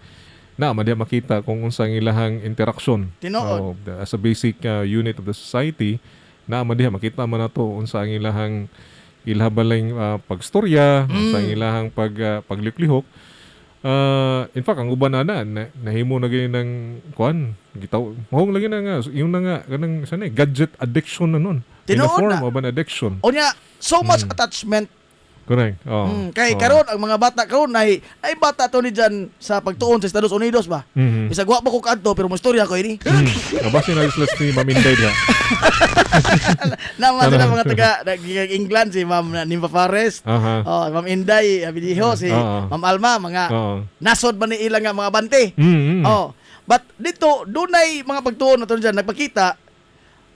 madiha makita kung unsang ilahang interaksyon. Tinuod. As a basic unit of the society, madiha makita man nato unsang ilahang ilhabaling pagstorya, unsang ilahang pagliklihok. In fact, ang uban na nahimo na ganyan ng kuan, gitaw, mahong lagi na nga, yung na nga, kanang gadget addiction na nun. In the Tinuod form na. of an addiction. O niya, so much attachment. Correct. Kay karon ang mga bata karon ay bata to ni dyan sa pagtuon sa Estados Unidos ba. Bisag wa pa ko kadto pero mo istorya ko ini. Kabasin na islas ni Maminday na. Naman sila mga taga England si Ma'am Nimba Fares. Ma'am Inday Abidiho si Ma'am Alma mga nasod ba ni ilang nga mga bante. But dito dunay mga pagtuon nato dyan nagpakita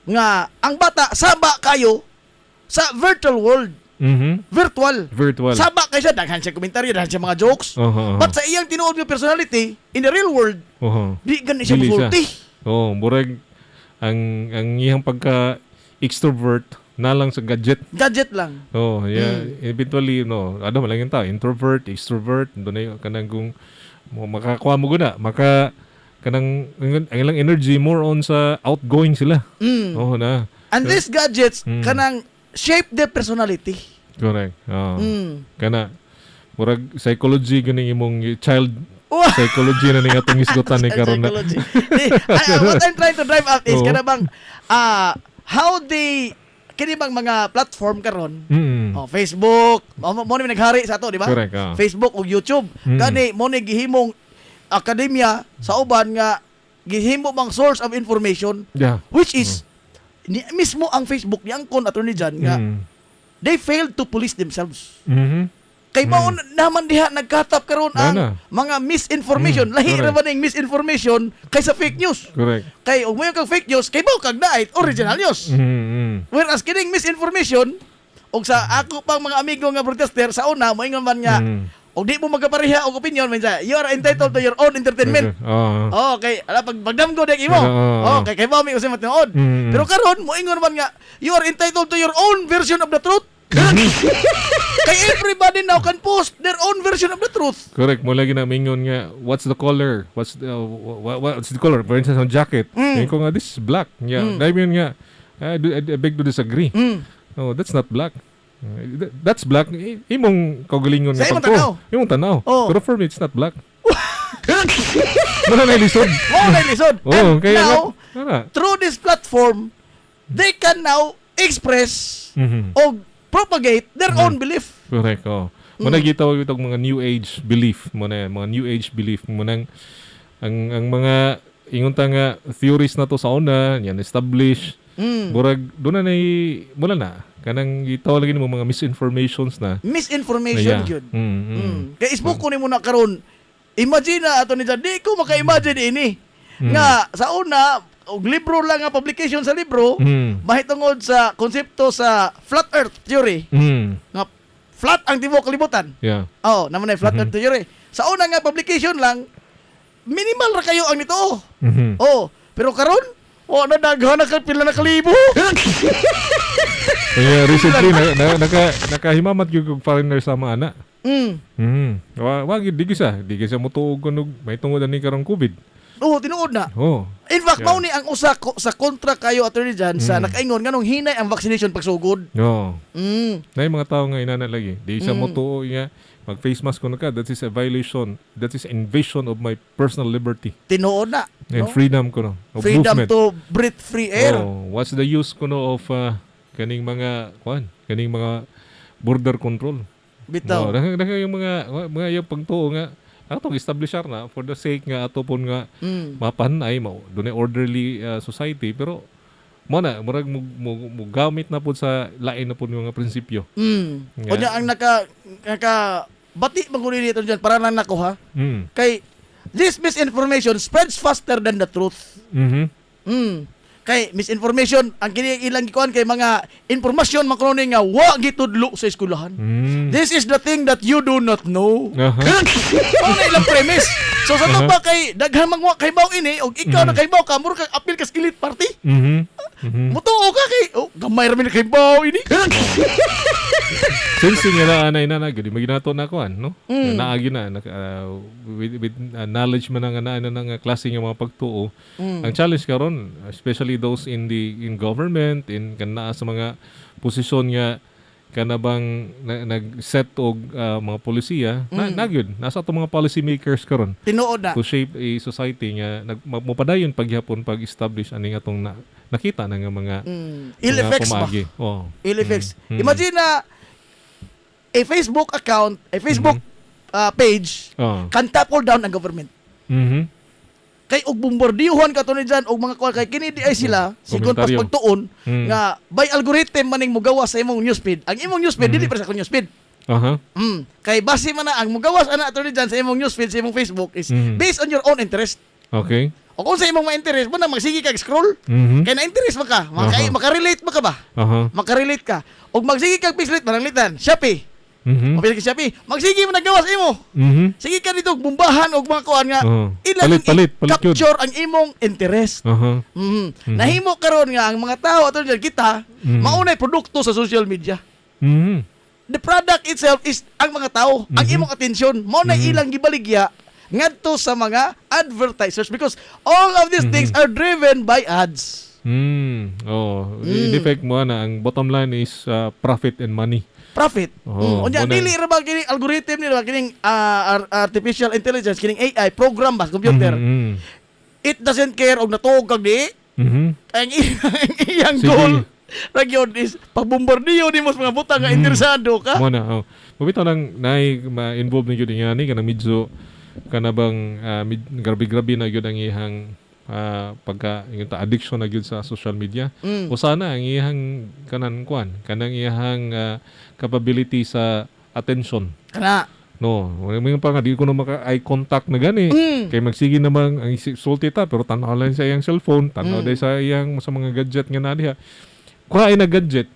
nga ang bata saba kayo sa virtual world. Virtual. Saba kayo siya, daghan siya komentaryo, daghan siya mga jokes. But sa iyang tinuod nga personality, in the real world, di gani siya masulti. Murag, ang iyang pagka-extrovert na lang sa gadget. Gadget lang. Eventually, ano lang yung tao, introvert, extrovert, doon na kanang kung makakuha mo guna, kanang ang ilang energy more on sa outgoing sila. And these gadgets, kanang shape their personality. Correct. Kana murag psychology ganing imong child psychology na ning atong isgutan ni karon na. What I'm trying to drive out is kana bang how they kini bang mga platform karon Facebook mo ni naghari sa ato di ba? Correct, Facebook ug YouTube kani mo ni gihimong akademya sa uban nga gihimo bang source of information which is mismo ang Facebook niyang kon ato ni Jan nga they failed to police themselves. Kay mao naman diha nagkatap karon ang mga misinformation. Lahi ra ba ning misinformation kaysa fake news. Correct. Kay ug mayo kag fake news kay mao kag daay original news. Whereas kining misinformation ug sa ako pang mga amigo nga protester sa una moingon man nga og di mo magapareha og opinion man siya. You are entitled to your own entertainment. Okay, ala pagdamgo dek imo. Kay mao mi usay matinood. Pero karon moingon man nga you are entitled to your own version of the truth. Kay everybody now can post their own version of the truth. Correct. Mo lagi na mingon nga what's the color? What's the color? For instance, on jacket. Ngayon ko nga this is black. Dahil yun nga I beg to disagree. No, that's not black. That's black. Imong kaugalingon nga pagto. Imong tanaw. Pero for me, it's not black. Muna na ilisod. And now, through this platform, they can now express or propagate their own belief. Correct. Muna gitawag itong mga new age belief. Muna mga new age belief. Muna ang mga ingunta nga theories na to sa una, yan establish. Burag, doon na mula na. Kanang gitawag lagi mo mga misinformations na. Misinformation yun. Kaya isbuko ni mo na karon. Imagine na ato ni Jan, di ko maka-imagine ini. Nga sa una, og libro lang nga publication sa libro, mahitungod sa konsepto sa flat earth theory. Nga flat ang tibuok kalibutan. Naman na flat earth theory. Sa una nga publication lang, minimal ra kayo ang nito. Pero karon, nadaghan na pila na kalibo. Recently nakahimamat gyud og foreigner sa mga anak. Wag di gisa mo tuog kunog may tungod ani karong COVID. Tinuod na. In fact, mao ni ang usa sa kontra kayo attorney Jan sa nakaingon nganong hinay ang vaccination pagsugod. Nay mga tawo nga inana lagi. Di sa mo tuo nga mag face mask kuno ka, that is a violation. That is invasion of my personal liberty. Tinuod na. And freedom kuno. Freedom movement. to breathe free air. What's the use kuno of kaning mga border control? Bitaw. Yung mga yung pagtuo nga atong establishar na for the sake nga ato pon nga mapanay mo dunay orderly society pero murag mo gamit na pud sa lain na pud nga prinsipyo. Unya ang naka bati maguli dito diyan para lang nako ha. Kay this misinformation spreads faster than the truth. Kay misinformation ang kini ilang gikuan kay mga informasyon makroni nga wa gitudlo sa eskwelahan. This is the thing that you do not know. Ano ilang premise. So sa ba kay daghan mga kaybaw ini og ikaw na kaybaw ka mura kag apil ka sa elite party. Mutuo ka kay gamay ra mi kaybaw ini. Since nga na inana gud maginato na kuan no. Naagi na with knowledge man nga na nga klase nga mga pagtuo. Ang challenge karon especially those in government in kana sa mga posisyon nga kanabang nag-set og mga polisiya na gyud nasa ato mga policy makers karon tinuod na to shape a society nga mopadayon paghapon pag-establish ani atong nakita na nga mga ill effects ba? Ill effects. Imagine na a Facebook account, a Facebook page can topple down ang government. Kay og bombardiyuhan ka to ni dyan og mga kuha kay kini di ay sila sigon pas pagtuon nga by algorithm maning mugawas sa imong newsfeed. Ang imong newsfeed dili para sa akong newsfeed. Kay base man na ang mugawas ana to ni dyan sa imong newsfeed sa imong Facebook is based on your own interest. Okay. O kung sa imong ma-interest mo na magsige kag scroll, kay na-interest mo ka, makarelate mo ka ba? Makarelate ka. Og magsige kag pislit mananglitan, Shopee. Mapili ka Shopee, magsige mo nagawas imo. Sige ka dito bumbahan og mga kuan nga ilang capture ang imong interest. Nahimo karon nga ang mga tao ato diyan kita maunay produkto sa social media. The product itself is ang mga tao, ang imong atensyon mao na ilang gibaligya ngadto sa mga advertisers because all of these things are driven by ads. In effect mo na ang bottom line is profit and money. Profit. Unya dili ra ba kining algorithm nila kining artificial intelligence kining AI program ba computer. It doesn't care og natuog kag di. Ang iyang goal ra gyud is pagbombardiyo nimo sa mga butang nga interesado ka. Mo na. Mabitaw nang nay ma-involve ni gyud nga ni kanang medyo kanabang grabe-grabe na gyud ang ihang pagka yung addiction na gyud sa social media. O sana ang ihang kanang ihang capability sa attention. Kana. No, may pa nga di ko na maka-eye contact na gani. Kay magsige namang ang sulti ta pero tanaw lang sa iyang cellphone, tanaw day sa iyang sa mga gadget nga na diha. Kuha ay na gadget.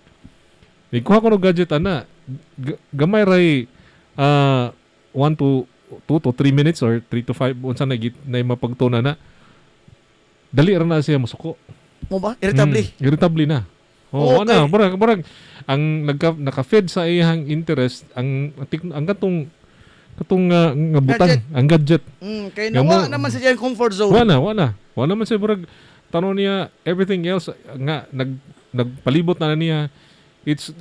Kuha ko no gadget ana. Gamay ray 1 to 2 to 3 minutes or 3 to 5 unsa na mapagtuna na. Dali ra na siya masuko. Mo ba? Irritable na. Ana, barag ang naka-fed sa iyang interest ang katong nga butang, ang gadget. Kay nawa naman sa iyang comfort zone. Wala man siya barag tanong niya everything else nga nagpalibot na niya it's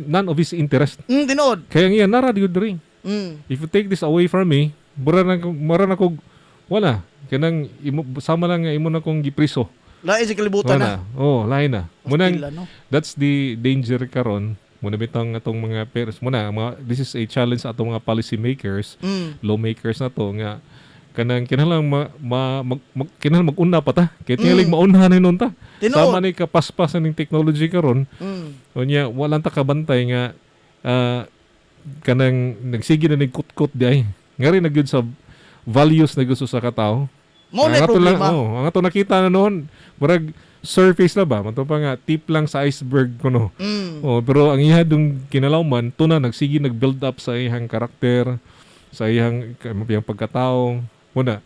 none of his interest. Tinood. Kaya nga nara gyud diri. If you take this away from me, mara na kog wala kanang sama lang nga imo na kong gipriso. Lain sa kalibutan na. Lain na. Munang that's the danger karon. Muna bitang atong mga parents this is a challenge sa atong mga policy makers, lawmakers na to nga kanang kinahanglan kinahanglan mag-una pa ta. Kay tingali maunhan nun ta. Sama ni kapaspasan ning technology karon. Unya wala ta kabantay nga kanang nagsige na nagkutkot di ay. Ngari na gyud sa values na gusto sa katao. Mo na problema. Ang ato nakita na noon, murag surface la ba? Mato pa nga tip lang sa iceberg kuno. Pero ang iha dung kinalawman tuna nagsige nag-build up sa iyang karakter, sa iyang pagkatao. Muna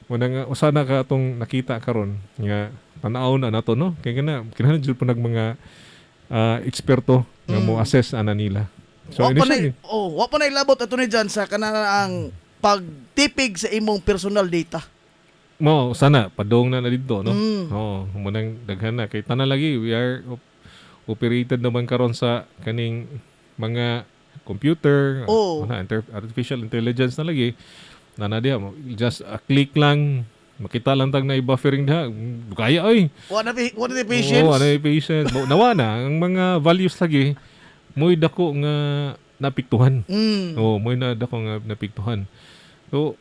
nga usana ka atong nakita karon nga tan-aw na nato no. Kay kinahanglan jud po nag mga eksperto nga mo assess ana nila. So wa pa na ilabot ato ni dyan sa kanang pagtipig sa imong personal data. Mo sana padong na dito no. Munang daghan na kay tanan lagi we are operated naman karon sa kaning mga computer, artificial intelligence na lagi. Nana diha just a click lang makita lang tag na i-buffering diha. Kaya oy. What the patience? Patience. Nawa na ang mga values lagi moy dako nga napiktuhan. Moy na dako nga napiktuhan. So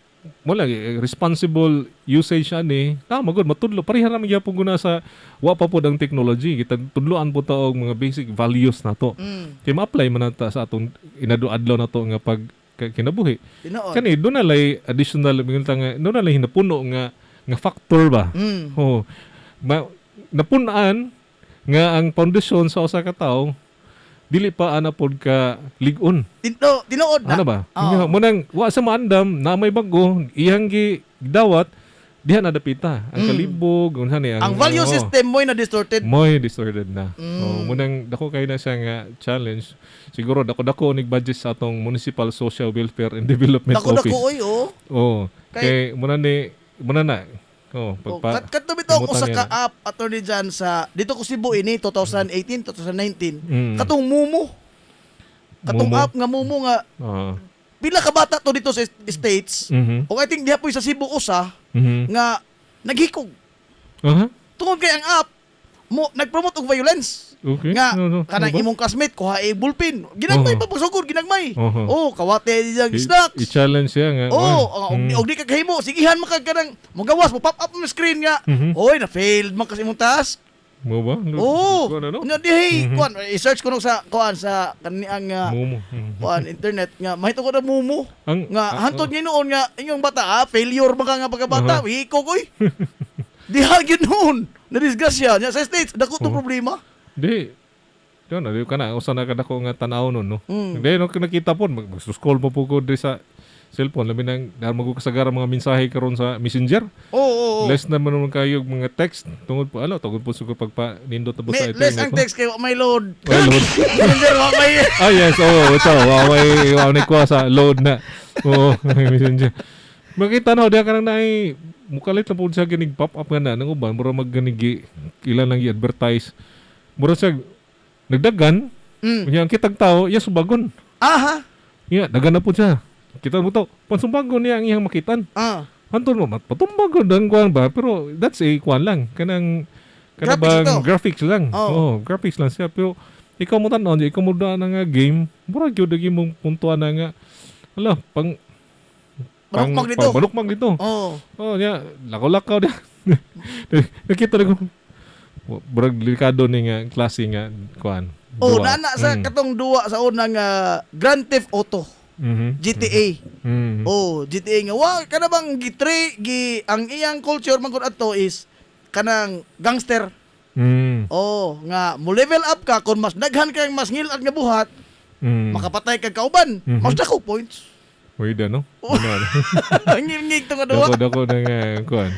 mo lagi responsible usage ani tama gud matudlo pareha ra magyapon guna sa wa pa pud ang technology kita tudloan po ta og mga basic values nato kay ma-apply man nata sa atong inadu-adlaw nato nga pag kinabuhi kani do na lay additional nga do na lay hinapuno nga nga factor ba. Mm. Oh. Napunaan nga ang pundasyon sa usa ka tawo dili pa ana pod ka lig-on. Tinuod na. Ano ba? Oo. Munang wa sa maandam na may bago iyang gidawat diha na dapita. Ang kalibog unsa ni Ang value system mo'y na distorted. Mo'y distorted na. Munang dako kay na siya nga challenge. Siguro dako nig budget sa atong Municipal Social Welfare and Development Office. Dako oy Oh. Kay muna na. Oh, Kadto bitaw ko sa ka-app attorney dyan sa dito ko Cebu ini 2018, 2019. Katong Mumu. Katong Mumu. app nga Mumu nga pila ka bata to dito sa States. O I think diha po sa Cebu usa nga naghikog. Tungod kay ang app mo nagpromote og violence. Okay. Nga No. kanang imong classmate kuha bulpin. Ginagmay pa pagsugod ginagmay. Uh-huh. Kawate diyang snacks. I-challenge siya nga. Og di ka kahimo, sigihan mo kag kanang mogawas mo pop up mo screen nga. Oy, na failed man kasi imong task. Mo ba? No. Di kuan i-search ko no sa kuan sa kaniang Mumu. kuan internet nga mahito ko na Mumu. Ang Nga hantod niya noon nga inyong bata failure man ka nga pagkabata, hiko koy. Diha gyud noon. Na-disgrasya nya sa States dako to problema. Di ka na. Usa na kadako nga tanaw nun, no? Hindi, no, nakita po. Mag-scroll mo po ko sa cellphone. Labi nang magkasagara mga mensahe karon sa Messenger. Oo. Less naman naman kayo mga text. Tungod po siguro pagpa-nindot na po sa internet. Less ang text kayo, may load. May load. Messenger, may... Yes, ito. May kuha sa load na. Oo, Messenger. Makita na, diya ka nang naay mukalit na po siya ginig pop up nga na ng uban. Mura magganigi, ilan lang i-advertise. Mura siya nagdagan. Yang kitag tao, iya subagon. Aha. Iya, dagan na po siya. Kita mo to, pansumbagon niya ang iyang makitan. Hantun mo, patumbagon ang kuhan ba? Pero that's a kuhan lang. Graphics lang. Graphics lang siya. Pero ikaw mo tanaw niya, ikaw mo na nga game, mura yun, dagi mong puntuan na nga, balukmag dito. Niya, lakaw-lakaw niya. Nakita na ko, burag delikado ni nga klase nga kuan. Nana sa katong duwa sa unang Grand Theft Auto. GTA. GTA nga kana bang ang iyang culture man gud adto is kanang gangster. Nga mo level up ka kun mas daghan kay mas ngilad nga buhat, makapatay kag kauban, mas dako points. Wait no? Ngig to nga duwa. Dako na nga kuan.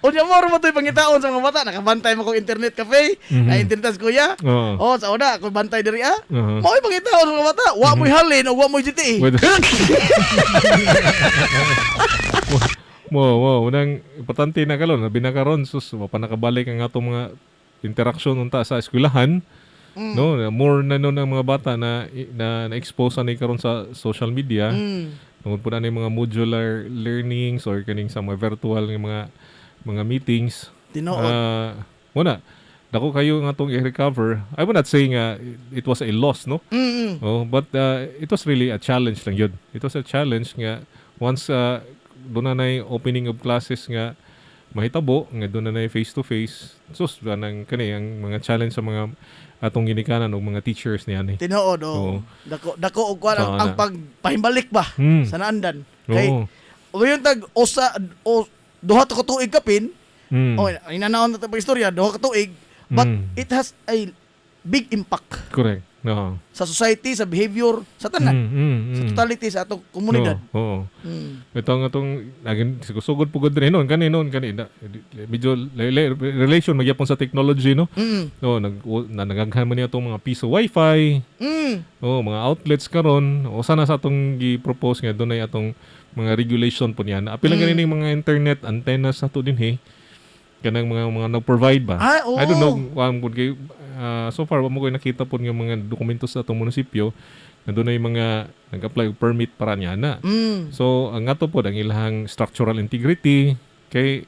Unya mo ro mo toy pangitaon sa mga bata, nakabantay mo kog internet cafe, na internet kuya. Sa una ako bantay diri Mo'y pangitaon sa mga bata, wa mo'y halin o wa mo'y GTA. Unang importante na kalon, binakaron sus pa nakabalik ang atong mga interaksyon unta sa eskwelahan. No, more na no ng mga bata na expose na karon sa social media. Tungod po na yung mga modular learnings or kaning sa mga virtual nga mga meetings. Muna, dako kayo nga itong i-recover. I will not say nga it was a loss, no? But it was really a challenge lang yun. It was a challenge nga once doon na opening of classes nga mahitabo, nga doon na face-to-face. Sus, ang mga challenge sa mga atong ginikanan og mga teachers niyan. Tinuod dako og kuan ang pagpahimbalik ba sa naandan. Kay yung tag duha ka tuig kapin. Inanaon na ta pag istorya, duha ka tuig, but it has a big impact. Correct. No. Sa society, sa behavior, sa tanan. Sa totality sa atong komunidad. Ito ang atong naging sugod pugod rin noon kanina medyo relation magyapon sa technology no. Nagaghan man niya itong mga piso wifi. Mga outlets karon sana sa atong gi-propose nga doon ay atong mga regulation po niya. Apil lang ganin mga internet antennas sa to din kanang mga nag-provide ba? I don't know kay so far mo ko nakita po nga mga dokumento sa atong munisipyo na doon ay mga nag-apply og permit para niya na. So ang ato po ang ilahang structural integrity kay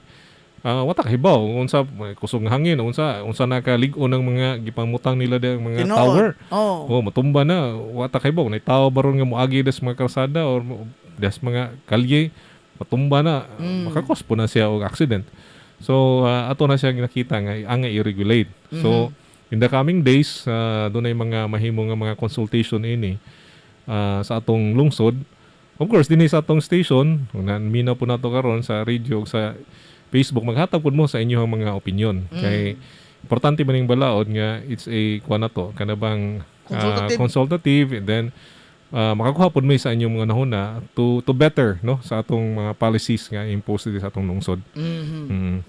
wata kahibaw unsa kusog nga hangin unsa nakalig-on ang mga gipamutang nila ang mga tower. Matumba na wata kahibaw na tawo baron nga moagi des mga kalsada or des mga kalye matumba na makakos po na siya og accident. So ato na siya nakita nga ang i-regulate. So in the coming days, doon ay mga mahimo nga mga consultation sa atong lungsod. Of course, din sa atong station, minaw po nato karon sa radio sa Facebook, maghatag pud mo sa inyong mga opinion. Kay importante man ning balaod nga it's a kuan na to, kana bang consultative, and then makakuha pud mo sa inyong mga nahuna to better no sa atong mga policies nga imposed sa atong lungsod.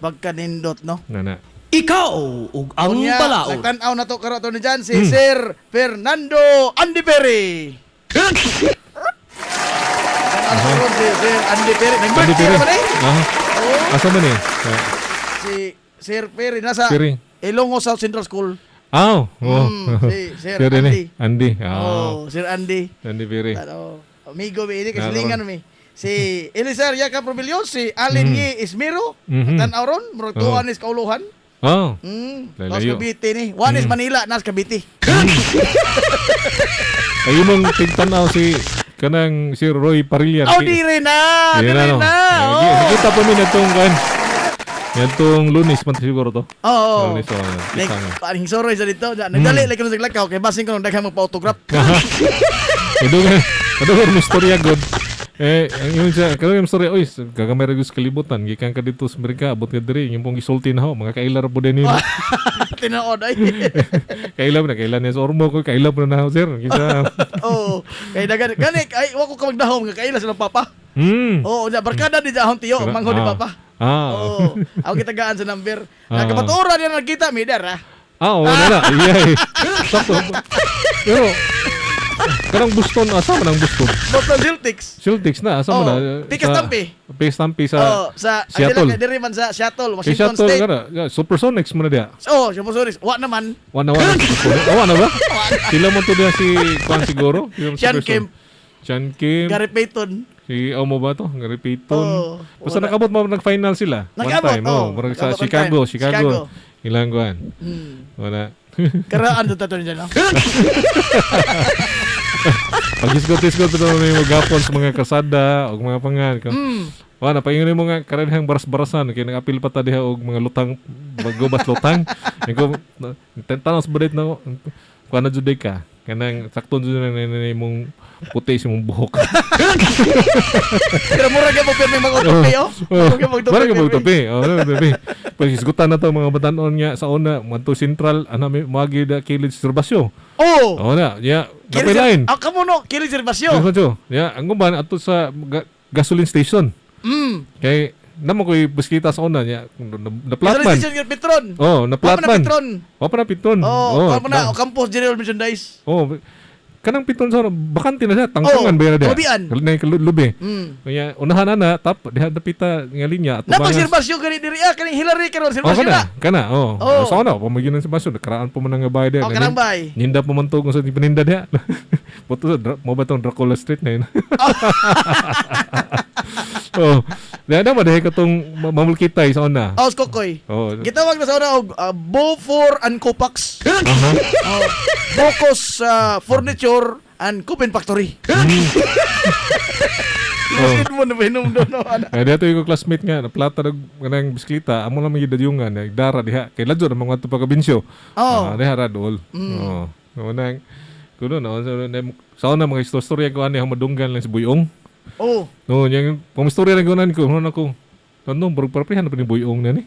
Pagkanindot, no? Nana. Ikaw ug ang balaod. Nagtanaw na to karon to ni dyan si Sir Fernando Andy Perry. Si Sir Andy Perry. Nag-birthday naman Asa man eh? Si Sir Perry nasa Perry. Ilonggo South Central School. Si Sir Andy. Andy. Oh. Sir Andy. Andy Perry. Amigo mi ini kasilingan mi. Si Elizar Yaka Probilio, si Alin Yi Ismiro, tanaw ron, murag tuwan is kauluhan. Tapos Cavite ni. One is Manila, nas Cavite. Ayun mong tigtanaw si kanang si Roy Parillan. Dire na. Kita po min itong kan. Itong Lunes man siguro to. Oo. Lunes. Paring soroy sa dito. Nagdali like sa lakaw kay basing ko nang daghang magpa-autograph. Kadugay mo storya god. Yung sa kadugay mo storya, oy, gagamay ra gyud sa kalibutan, gikan ka dito sa Amerika, abot ka diri, yung pong isulti na ho, mga kailar po din yun. Tinood ay. Kailan niya sa ormo ko, kailan po na ho, sir. Kisa. Oo. Kay dagan gani ay wa ko ka magdahom nga kailan sila papa. Oo, barkada di jahon tiyo, mangho ni papa. Oo. Ako kitagaan sa number. Nagkapaturan yan nagkita, midar ha. Oo, wala. Iyay. Sakto. Pero, karang Boston, asa man ang Boston? Boston Celtics na, asa man na? Pikas Tampi sa Seattle. Diri man sa Seattle, Washington State. Supersonics mo na diya. Supersonics. Wa naman. Wa na ba? Sila mo to diya si Kwan siguro? Sean Kim. Gary Payton. Si mo ba to? Gary Payton. Basta nakabot mo nag-final sila. One time. Marag sa Chicago. Ilang kuan. Wala. Karaan to tato niya, no? Pag-isgot-isgot ito may magapon sa mga kasada o mga pangan. Wala, paingon mo nga karanihang baras-barasan. Kaya nag-apil pa ta diha og mga lutang, bagobas lutang. Tentanos balit na kuha na juday ka. Kanang sakton dyan na mong puti sa mong buhok. Pero mura ka magpirmi mag-utopi, Mura ka mag-utopi. Pag-isgutan na ito mga batanon nga sa una, Manto Central, magi na kilid serbasyo. Oo na, napilain. Kamu no, kilid serbasyo. Ang guban, ato sa gasoline station. Kaya, naman ko'y buskita sa una niya, na-platman. Gasoline station Petron. Na-platman. Wapa na Petron. Wapa na, Campus General Merchandise. Kanang Petron sa bakante na siya, tangkungan ba yan na diya? Lubi. Kaya, unahan na, diha napita nga linya. Napag-serbasyo gani diri, kaning Hillary karon serbasyo na. Kana. Sa una, pamagyan ng serbasyo, nakaraan po man nga bayad diya. Kanang bay. Ninda po man to kung sa paninda diya. Puto mo ba itong Dracula Street na yun? Dahil naman dahil katong mamulkitay sa una. Skokoy. Gitawag na sa una og Beaufort and Copax. Bocos Furniture and Copen Factory. Mo na binom do no. Dito yung classmate nga, naplata ng bisikleta, amo lang magiging dadyungan, nagdara diha. Kay ladyo na mga ito pagkabinsyo. Diha radol. Unang, kuno na, sa una mga istorya ko ani ang madunggan lang si Buyong. Yung pamistorya lang kunan ko, hunan ako. Tanong, parang na pa ni Buyong na ni.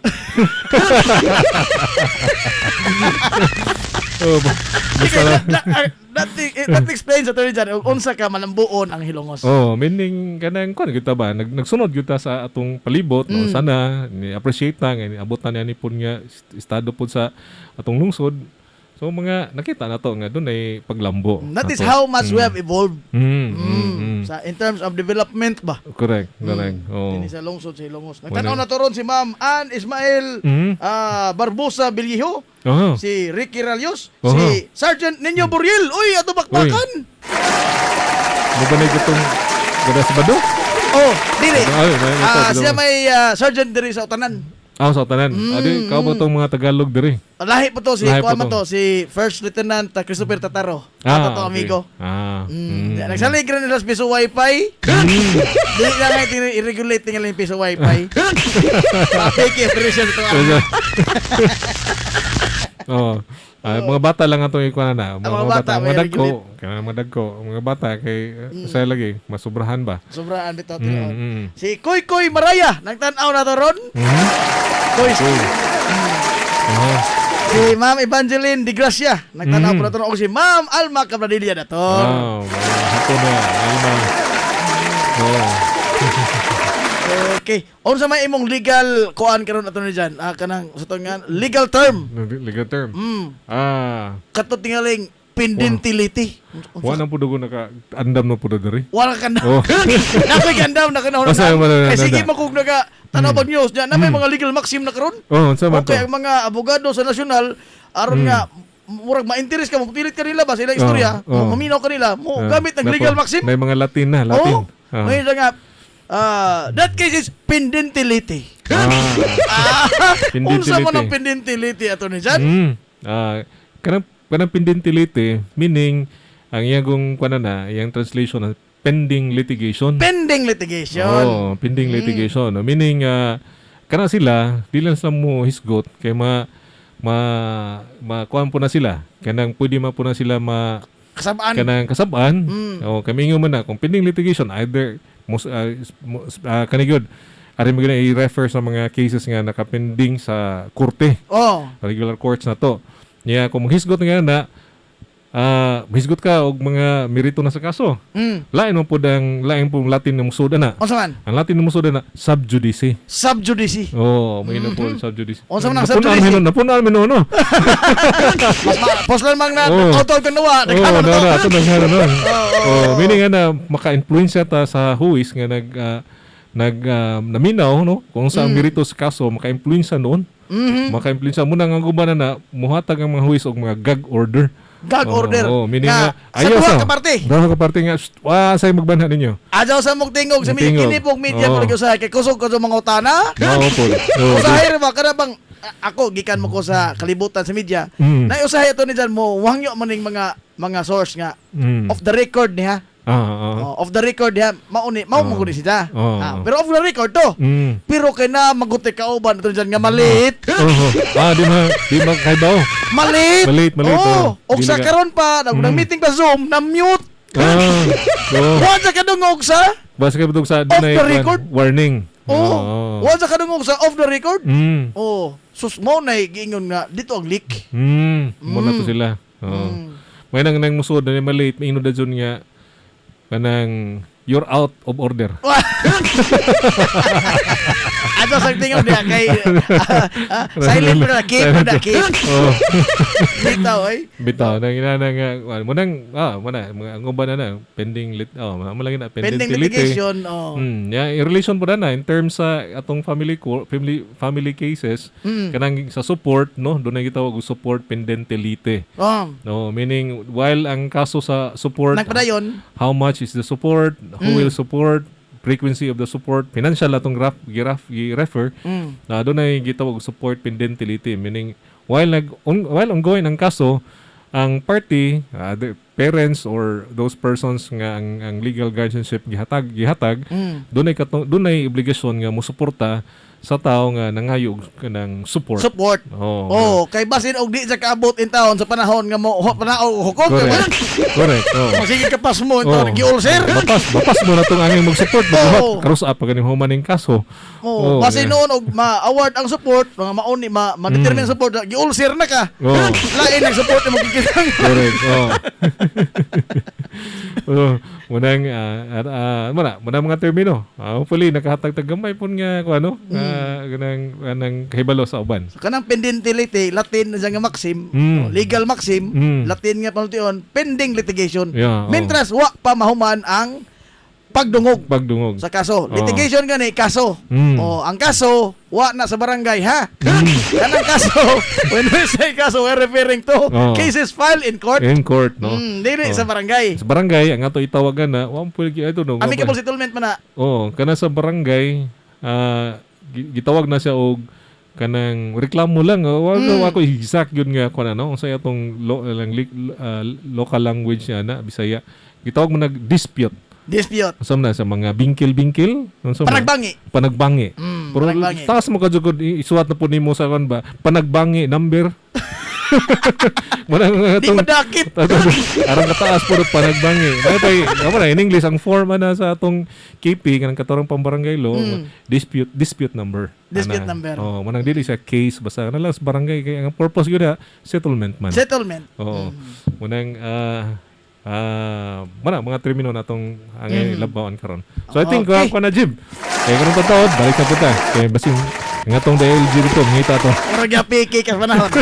That explains sa tuloy dyan, unsa ka malambuon ang Hilongos. Meaning, kanang kuan kita ba, nagsunod kita sa atong palibot, sana, ni-appreciate na, abot na niya ni po nga, estado po sa atong lungsod. So mga nakita na to nga doon ay paglambo. That is how much we have evolved. In terms of development ba? Correct. Ini sa lungsod sa Ilongos. Nagtanaw na to ron si Ma'am Ann Ismael Barbosa Bilyeho, si Ricky Ralios, si Sergeant Ninyo Buriel. Uy, ato bakbakan. Mo ba na itong gada sa Bado? Dili. Siya may sergeant diri sa Utanan. Sa Utanan. Adi, kao ba itong mga Tagalog diri? Lahi po to, si First Lieutenant Christopher Tataro. Ato to, amigo. Nagsalig rin nila sa piso wifi. Dili na nga i-regulate nila yung piso wifi. Fake operation ito. Oh. Mga bata lang atong ikuha na. Mga bata, may mga dagko. Kaya mga dagko. Mga bata kay saya lagi masubrahan ba. Sobraan bitaw tinuod. Si Koy Koy Maraya nagtan-aw na to ron. Koy. Si Ma'am Evangeline Di Gracia nagtan-aw po na to og si Ma'am Alma Cabradilla na to. Oh, hapon na. Alma. Oh. Okay. Unsa may imong legal kuan karon ato ni diyan? Kanang sa to nga legal term. Legal term. Kato tingaling pendentility. Wala po dugo naka-andam na po diri. Wala ka na. Oh. Nakagandam na kanahon. Sige makug naga tanawag news diyan na may mga legal maxim na karon. Oh, unsa man to? Okay, ang mga abogado sa nasyonal aron nga murag ma-interest ka, mapilit ka nila ba sila istorya, maminaw ka nila, mo gamit ng legal maxim. May mga Latin na, Latin. May nga that case is pendentility. Unsa man ang pendentility ato ni Jan? Kanang pendentility meaning ang iyang kanana, iyang translation na pending litigation. Pending litigation. Oh, pending litigation. Meaning kana sila di lang sa mo hisgot kay kuan po na sila. Kanang pwede po na sila kasabaan. Kanang kasabaan. Kami ingon man na kung pending litigation either kanigod ari mo gina i-refer sa mga cases nga nakapending sa korte. Regular courts na to. Niya kung hisgot nga na hisgot ka og mga merito na sa kaso. Lain mo po lain po Latin ng musuda na. Unsa man? Ang Latin ng musuda na sub judice. Sub judice. May na po sub judice. Unsa man ang sub judice? Napunan mi no. Poslan mang na auto kanawa. Ato na. Meaning na maka-influensya ta sa huwis nga naminaw no kung sa merito sa kaso maka-influensya noon. Maka-influensya mo na nga gubanan na muhatag ang mga huwis og mga gag order. Gag order. Meaning nga ayaw sa duha ka parte. Duha ka parte nga say magbanha ninyo. Ajaw sa mong tingog sa kini pong media mo sa kay kusog ko sa mga utana. Usahay ba kada bang ako gikan mo ko sa kalibutan sa media. Na usahay ito ni dyan mo wangyo man ning mga source nga off the record niya. Off the record ya mao mo guni siya. Pero off the record to. Pero kay na maguti ka uban ito dyan nga malit. Di kay daw. Malit. Og sa karon pa nang meeting pa Zoom na mute. Wa sa kadungog sa basta ka dug sa off the record warning. Wa sa kadungog sa off the record. Sus mo na giingon nga dito ang leak. Mo na to sila. May nang musod na malit may inod dyan nga kanang you're out of order. Ato sa tingog niya kay silent na keep. Bitaw nang inana nga mo nang mga nguban na pending malagi na pending litigation. In relation po na in terms sa atong family cases kanang sa support no doon na gitawag og support pendentility. No meaning while ang kaso sa support nagpadayon how much is the support, who will support, frequency of the support, financial atong refer na doon ay gitawag support pendentility meaning while ongoing ang kaso ang party the parents or those persons nga ang legal guardianship gihatag doon ay obligasyon nga mosuporta sa tao nga nangayog kanang support. Kay basin og di sa kaabot in taon sa panahon nga mo hukom. Correct. Sige ka pas mo ito gi-ulcer. Bapas mo na tong angin mag-support magbuhat karus up ganing humaning kaso. Basin noon og ma-award ang support, mga mauni ma-determine support gi-ulcer na ka. Lain ang support mo gigitang. Correct. Munang mga termino. Hopefully nakahatag tagamay pun nga kuno kanang kahibalo sa uban. Kanang pendentility Latin nga maxim, legal maxim, Latin nga panultion pending litigation. Mintras wa pa mahuman ang pagdungog sa kaso. Litigation gani kaso. Ang kaso wa na sa barangay ha. Kanang kaso when we say kaso we're referring to cases filed in court. In court no. Dili sa barangay. Sa barangay ang ato itawagan na wa mo pwede amicable settlement man na. Kana sa barangay gitawag na siya og kanang reklamo lang ako exact yun nga kuno no unsay atong local language na Bisaya gitawag mo nag dispute sa mga bingkil panagbangi pero taas mo ka jud isuwat na po nimo sa kon ba panagbangi number Manang Di madakit. Arang kataas po pa nagbangi. Natay, amo na in English ang form na sa atong KP kanang katarong pambarangay law, dispute number. Dispute number. Oh, manang dili sa case basta na lang sa barangay kay ang purpose gyud settlement man. Settlement. Oo. Munang mga termino na itong angay labawan karon. So I think Okay. ko na Jib. Kaya karon pataod balik na puta. Kaya basing nga tong DLG dito ngita to. Murag yapiki ka panahon.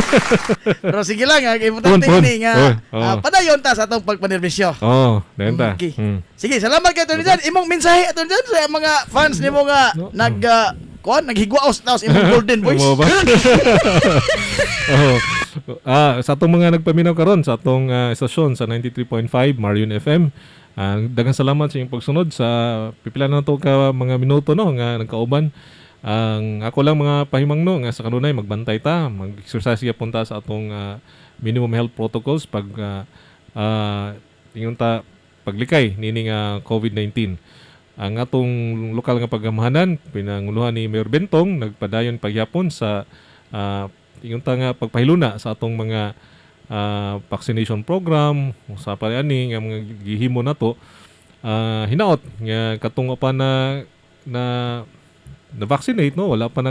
Pero sige lang, importante Pun. ini nga Oo. padayon ta sa atong pagpanerbisyo. Oh, denta. Okay. Sige, salamat kay Atty. Jan. Imong mensahe Atty. Jan sa mga fans nimo nga naghigwaos daw sa imong golden voice. Mo ba? Oh. Sa atong mga nagpaminaw karon sa atong estasyon sa 93.5 Marion FM. Daghang salamat sa inyong pagsunod sa pipila na to ka mga minuto no nga nagkauban. Ang ako lang mga pahimangno nga sa kanunay magbantay ta, mag-exercise gyapon ta sa atong minimum health protocols pag tingon ta paglikay nini nga COVID-19. Ang atong lokal nga pagamahanan pinanguluhan ni Mayor Bentong nagpadayon pagyapon sa tingon ta nga pagpahiluna sa atong mga vaccination program sa ani nga mga gihimo nato hinaot nga katong pa na vaccinate no wala pa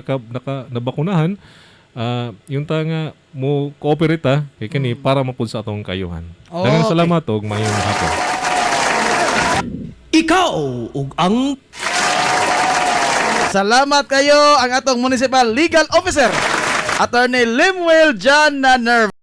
nabakunahan yung ta nga mo cooperate kay kani para mapud sa atong kayuhan. Daghang salamat og mayong hapon. Ikaw ug ang Salamat kayo ang atong municipal legal officer Attorney Lemuel John Naner.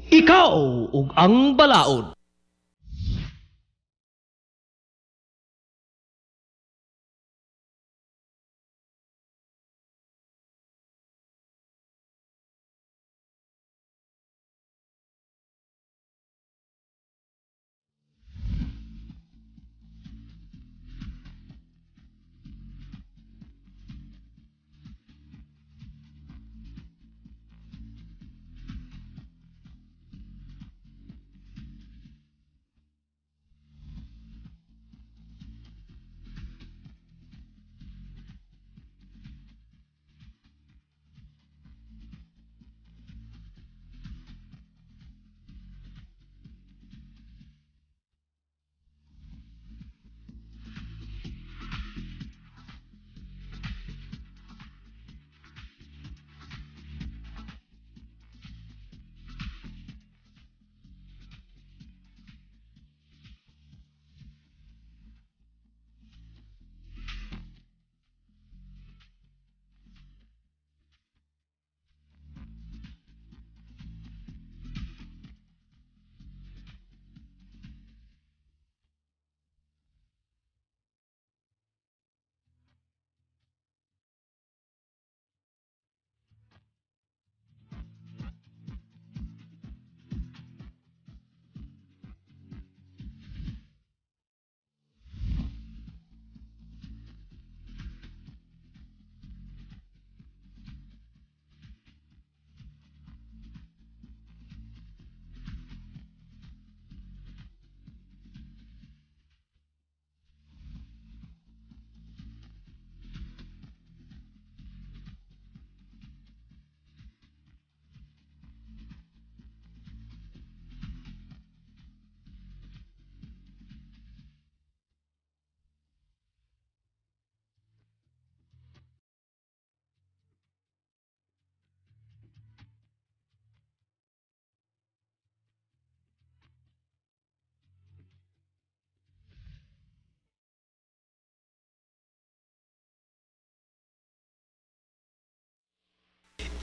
Ikaw ug ang balaod.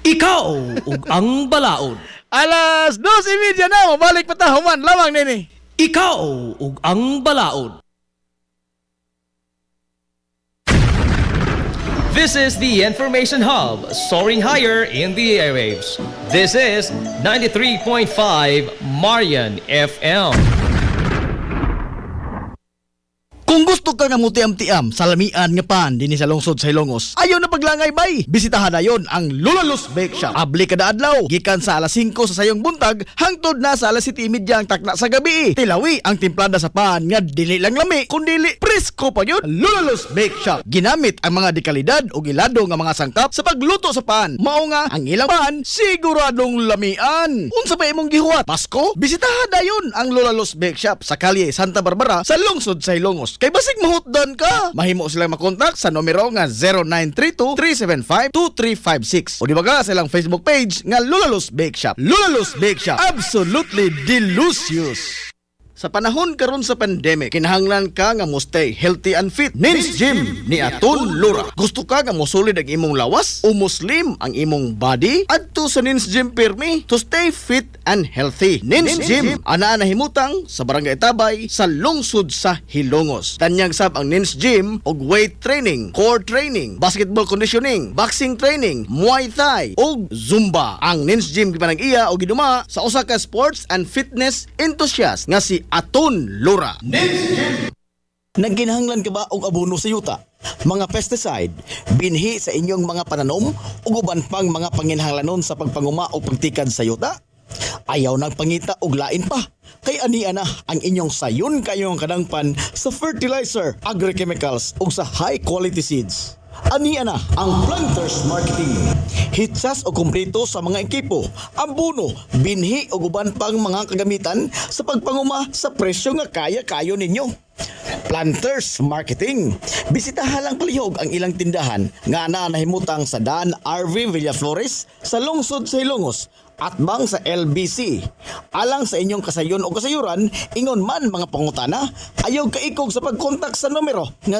Ikaw ug ang balaod. Alas 2:30 na, mabalik pa ta human lamang nini. Ikaw ug ang balaod. This is the Information Hub, soaring higher in the airwaves. This is 93.5 Marian FM. Kung gusto ka nga mutiam-tiam sa lamian nga pan dinhi sa lungsod sa Hilongos, ayaw na paglangay bay. Bisitahan na yon ang Lulalos Bake Shop. Abli kada adlaw, gikan sa alas 5 sa sayong buntag hangtod na sa alas 7:30 ang takna sa gabi. Tilawi ang timplada sa pan nga dili lang lami, kundi presko pa yun. Lulalos Bake Shop ginamit ang mga dekalidad o gilado nga mga sangkap sa pagluto sa pan. Mao nga ang ilang pan siguradong lamian. Unsa ba imong gihuwat? Pasko? Bisitahan na yon ang Lulalos Bake Shop sa kalye Santa Barbara sa lungsod sa Hilongos. Kay basig mahutdan ka, mahimo silang makontak sa numero nga 0932-375-2356 o di ba ka silang Facebook page nga Lulalos Bake Shop. Lulalos Bake Shop, absolutely delicious. Sa panahon karon sa pandemic, kinahanglan ka nga mo stay healthy and fit. Nins Gym ni Aton Lura. Gusto ka nga mo solid ang imong lawas o muslim ang imong body? Adto sa Nins Gym pirmi to stay fit and healthy. Nins Gym ana nahimutang sa Barangay Tabay sa lungsod sa Hilongos. Tanyag sab ang Nins Gym og weight training, core training, basketball conditioning, boxing training, Muay Thai og Zumba. Ang Nins Gym gipanag-iya o giduma sa usa ka sports and fitness enthusiast nga si Aton Lura. Nagginahanglan ka ba og abono sa yuta? Mga pesticide, binhi sa inyong mga pananom ug uban pang mga panginhanglanon sa pagpanguma o pagtikad sa yuta? Ayaw nang pangita og lain pa. Kay ania na ang inyong sayon kayong kadangpan sa fertilizer, agrochemicals ug sa high quality seeds. Ania na ang Planters Marketing. Hitsas o kumpleto sa mga ekipo, abono, binhi o uban pang mga kagamitan sa pagpanguma sa presyo nga kaya-kayo ninyo. Planters Marketing. Bisitahan lang palihog ang ilang tindahan nga nahimutang sa Dan RV Villaflores sa lungsod sa Hilongos at bang sa LBC. Alang sa inyong kasayon o kasayuran, ingon man mga pangutana, ayaw kaikog sa pagkontak sa numero nga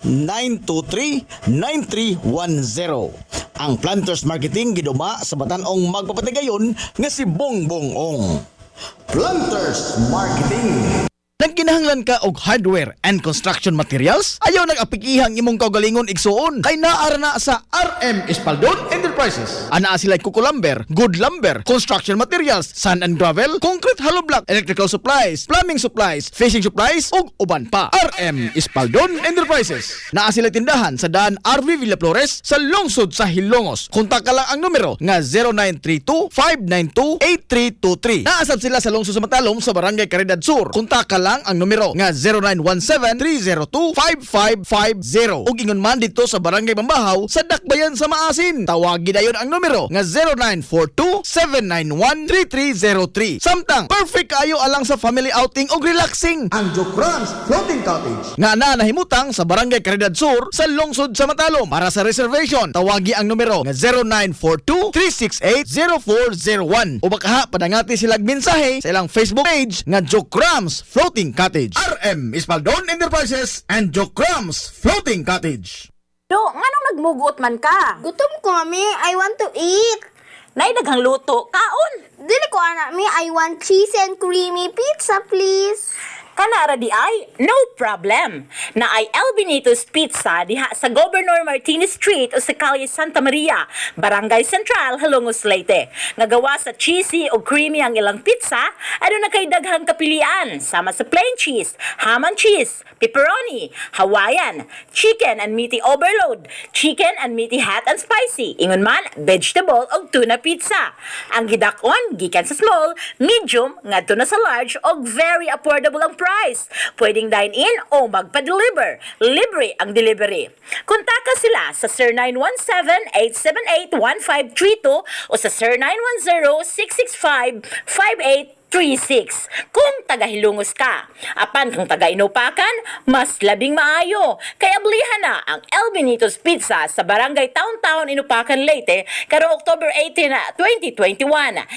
0935-923-9310. Ang Planters Marketing giduma sa batan-ong magpapatigayon nga si Bongbong Ong. Planters Marketing. Nagkinahanglan ka og hardware and construction materials? Ayaw nag-apikihang imong kaugalingon igsuon kay naara na sa RM Espaldon Enterprises. Anaa sila Kuko Lumber, Good Lumber, construction materials, sand and gravel, concrete hollow block, electrical supplies, plumbing supplies, fishing supplies ug uban pa. RM Espaldon Enterprises. Naa sila tindahan sa daan RV Villa Flores sa lungsod sa Hilongos. Kontak ka lang ang numero nga 0932-592-8323. Naasab sila sa lungsod sa Matalom sa Barangay Caridad Sur. Kontak ka lang ang numero nga 0917-302-5550. ug ingon man dito sa Barangay Bambahaw sa Dakbayan sa Maasin. Tawagin dayon ang numero nga 0942-791-3303. Samtang perfect kayo alang sa family outing ug relaxing. Ang Jokrans Floating Cottage nga nahimutang sa Barangay Caridad Sur sa lungsod sa Matalom. Para sa reservation, tawagi ang numero nga 0942-368-0401 o baka padangati silang mensahe sa ilang Facebook page nga Jokrans Floating Cottage. RM Espaldon Enterprises and Jokrams Floating Cottage. Do, nganong nagmugot man ka? Gutom ko, mami. I want to eat. Nay, daghang luto, kaon. Dili ko, anak, mi. I want cheese and creamy pizza, please. Kanara di ay, no problem. Na ay El Benito's Pizza diha sa Governor Martinez Street o sa Calle Santa Maria, Barangay Central, Halongos, Leyte. Nagawa sa cheesy o creamy ang ilang pizza, ano na kay daghang kapilian, sama sa plain cheese, ham and cheese, pepperoni, Hawaiian, chicken and meaty overload, chicken and meaty hot and spicy, ingon man, vegetable o tuna pizza. Ang gidakon, gikan sa small, medium, ngadto na sa large o very affordable ang price. Pwedeng dine-in o magpa-deliver. Libre ang delivery. Kontaka sila sa 0917-878-1532 o sa 0910-665-5836 kung taga-Hilongos ka. Apan kung taga-Inupakan, mas labing maayo. Kaya blihan na ang El Benito's Pizza sa Barangay Town, Inupakan, Leyte karong October 18, 2021.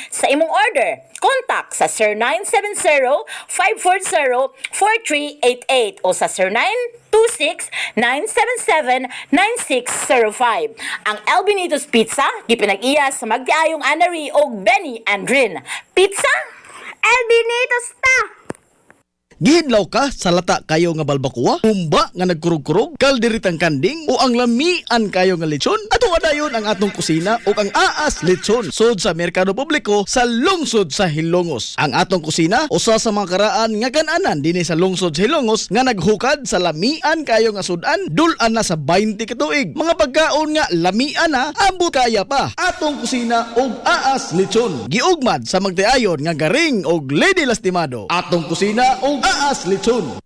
Sa imong order, contact sa 0970-540-4388 o sa 0926-977-9605. Ang El Benito's Pizza, gipinag-iya sa Magtiayong Anari o Benny and Rin. Pizza? El Benito's ta! Gihidlaw ka sa lata kayo nga balbakuwa, umba nga nagkurog-kurog, kalderitang kanding o ang lamian kayo nga lechon. Ato dayon ang atong kusina o ang aas lechon sud sa merkado publiko sa lungsod sa Hilongos. Ang atong kusina usa sa mga karaan nga kan-anan dinhi sa lungsod sa Hilongos nga naghukad sa lamian kayo nga sudan, dul-an na sa 20 ka tuig. Mga pagkaon nga lamian na ambot kaya pa. Atong kusina og aas lechon giugmad sa magtiayon nga garing og lady lastimado. Atong kusina og aas lechon.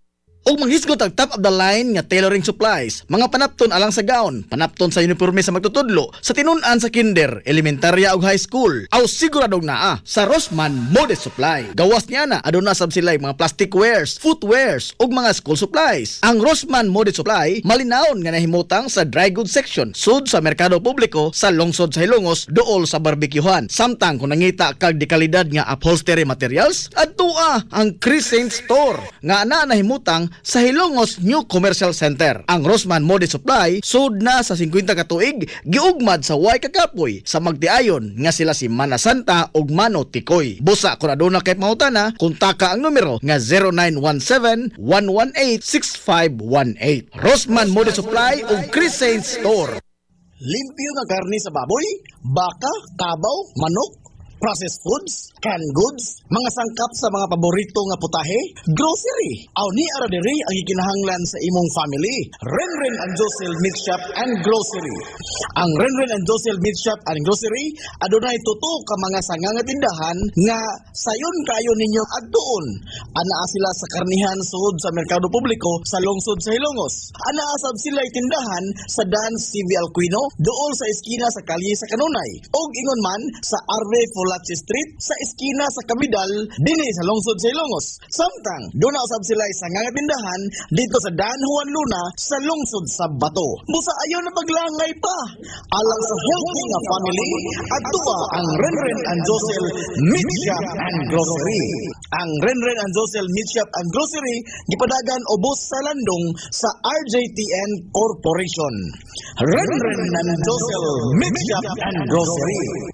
Og manghisgot ang top of the line nga tailoring supplies, mga panapton alang sa gown, panapton sa uniforme sa magtutudlo, sa tinun-an sa kinder, elementarya ug high school, aw siguradong naa sa Rossman Mode Supply. Gawas niya na aduna sab sila mga plastic wares, footwears ug mga school supplies. Ang Rossman Mode Supply malinawon nga nahimutang sa dry goods section sud sa merkado publiko sa lungsod sa Hilongos duol sa barbecuehan. Samtang kung nangita kag dekalidad nga upholstery materials, adtua ang Crescent Store nga nahimutang sa Hilongos New Commercial Center. Ang Rossman Mode Supply sud na sa 50 ka tuig giugmad sa way kakapoy sa magtiayon nga sila si Mana Santa ug Mano Tikoy. Busa kung aduna kay pangutana, kontaka ang numero nga 0917-118-6518. Rossman Mode Supply ug Crescent Store. Limpyo nga karne sa baboy, baka, tabaw, manok, processed foods, canned goods, mga sangkap sa mga paborito nga putahe, grocery. Aw ni ara diri ang ikinahanglan sa imong family. Renren and Josel Meat Shop and Grocery. Ang Renren and Josel Meat Shop and Grocery adunay tuto ka mga sanga nga tindahan nga sayon kayo ninyo adtuon. Anaa sila sa karnihan sud sa merkado publiko sa lungsod sa Hilongos. Anaa sab sila tindahan sa Dan CV Alquino duol sa eskina sa kalye sa Kanunay. Og ingon man sa RV Fulachi Street sa eskina sa Kabidal dinhi sa lungsod sa Ilongos. Samtang doon usab sila sa tindahan dito sa Dan Juan Luna sa lungsod sa Bato. Busa ayaw na paglangay pa. Alang sa healthy nga family at tuwa ang Renren and Josel Meat Shop and Grocery. Ang Renren and Josel Meat Shop and Grocery gipadagan ubos sa landong sa RJTN Corporation. Renren and Josel Meat Shop and Grocery.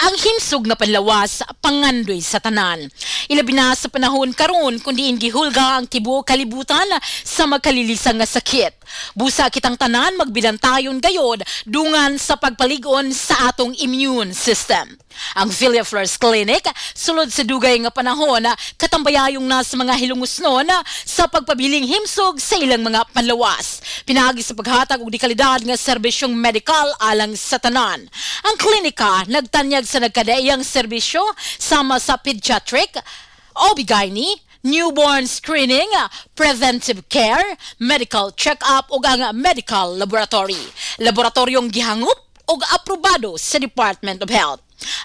Ang himsog na panlawas, pangandoy sa tanan. Ilabi na sa panahon karon kundi gihulga ang tibuok kalibutan sa magkalilisang nga sakit. Busa kitang tanan magbilantayon gayod dungan sa pagpaligon sa atong immune system. Ang Villaflores Clinic sulod sa dugay nga panahon katambayayong na sa mga hilungusnon sa pagpabiling himsog sa ilang mga panlawas. Pinagi sa paghatag og dekalidad nga serbisyong medikal alang sa tanan. Ang klinika nagtanyag sa nagkadaiyang serbisyo sama sa pediatric, OB-GYN, newborn screening, preventive care, medical check-up ug ang medical laboratory. Laboratoryong gihangup ug aprobado sa Department of Health.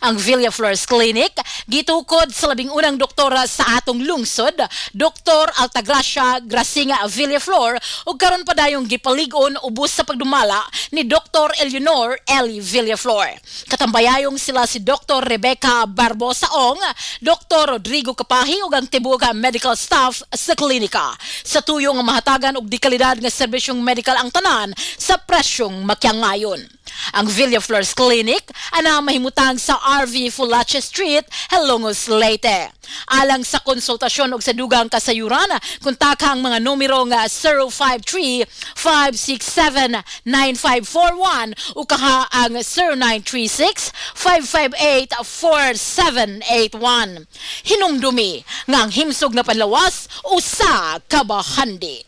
Ang Villaflores Clinic gitukod sa labing unang doktora sa atong lungsod, Dr. Altagracia Gracinga Villaflor, ug karon pa dayong gipaligon ubos sa pagdumala ni Dr. Eleanor Eli Villaflor. Katambayayong sila si Dr. Rebecca Barbosaong, Dr. Rodrigo Kapahi ug ang tibuok medical staff sa klinika. Sa tuyong mahatagan og dekalidad nga serbisyong medical ang tanan sa presyong makyangayon. Ang Villaflores Clinic ana mahimutang sa RV Fulachi Street, Hilongos, Leyte. Alang sa konsultasyon og sa dugang kasayuran, kontakha ang mga numero nga 053-567-9541 o kaha ang 0936-558-4781. Hinumdumi nga ang himsog na panlawas usa ka bahandi.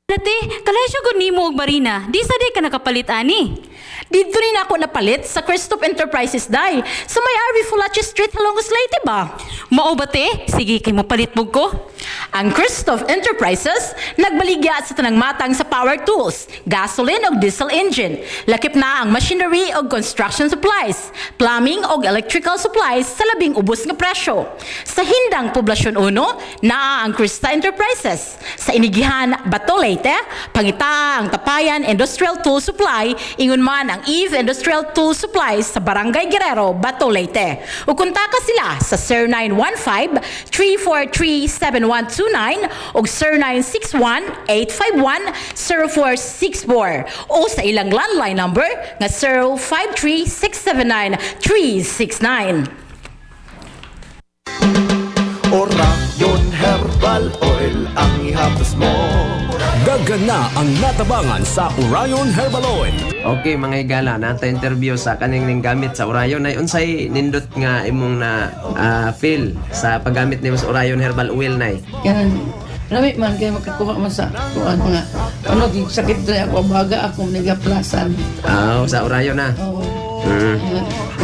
Dati, kalasyo ko nimo og Marina. Di sa di ka nakapalit ani. Dito rin ako napalit sa Christoph Enterprises Dai sa may RV Fulachi Street, Hilongos, Leyte ba? Mao ba te? Sige kay mapalit mo ko. Ang Christoph Enterprises nagbaligya sa tanang matang sa power tools, gasoline o diesel engine. Lakip na ang machinery o construction supplies, plumbing o electrical supplies sa labing ubos nga presyo. Sa Hindang Poblasyon 1, naa ang Krista Enterprises. Sa Inigihan, Bato, Leyte, pangita ang Tapayan Industrial Tool Supply, ingon man ang Eve Industrial Tool Supplies sa Barangay Guerrero, Bato, Leyte. O kuntaka sila sa 0915-343-7129 o 0961-851-0464 o sa ilang landline number nga 053-679-369. Orayon Herbal Oil ang ihapos mo. Daggan na ang natabangan sa Orion Herbal Oil. Okay mga higala, nata interview sa kaning gamit sa Orion ay unsay nindot nga imong na feel sa paggamit nimo sa Orion Herbal Oil nay. Yan, rami man kayo makakuha man sa kuan mga ano di sakit na ako baga ako nigaplasan. Sa Orion na.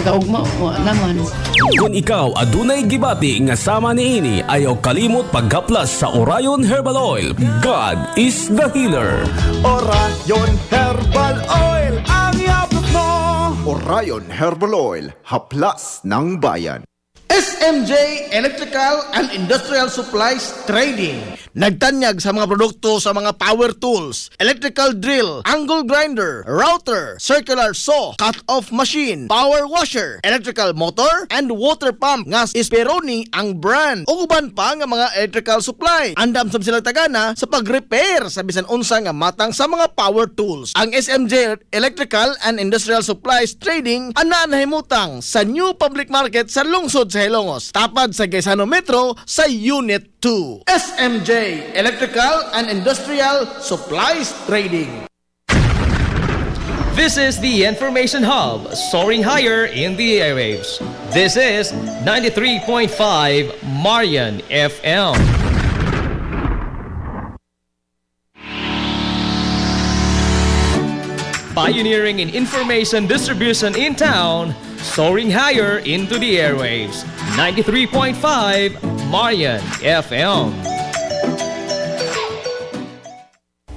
Kaugma naman. Kung ikaw adunay gibati nga sama niini, ayaw kalimot paghaplas sa Orion Herbal Oil. God is the healer. Orayon Herbal Oil ang ihapos mo. Orion Herbal Oil, haplas ng bayan. SMJ Electrical and Industrial Supplies Trading. Nagtanyag sa mga produkto sa mga power tools, electrical drill, angle grinder, router, circular saw, cut-off machine, power washer, electrical motor, and water pump nga Esperoni ang brand. O uban pa nga mga electrical supply. Andam sab sila tagana sa pag-repair sa bisan unsa nga matang sa mga power tools. Ang SMJ Electrical and Industrial Supplies Trading ana nahimutang sa New Public Market sa lungsod sa Hilongos, tapad sa Gaisano Metro sa Unit 2. SMJ Electrical and Industrial Supplies Trading. This is the Information Hub, soaring higher in the airwaves. This is 93.5 Marian FM. Pioneering in information distribution in town, soaring higher into the airwaves. 93.5 Marian FM.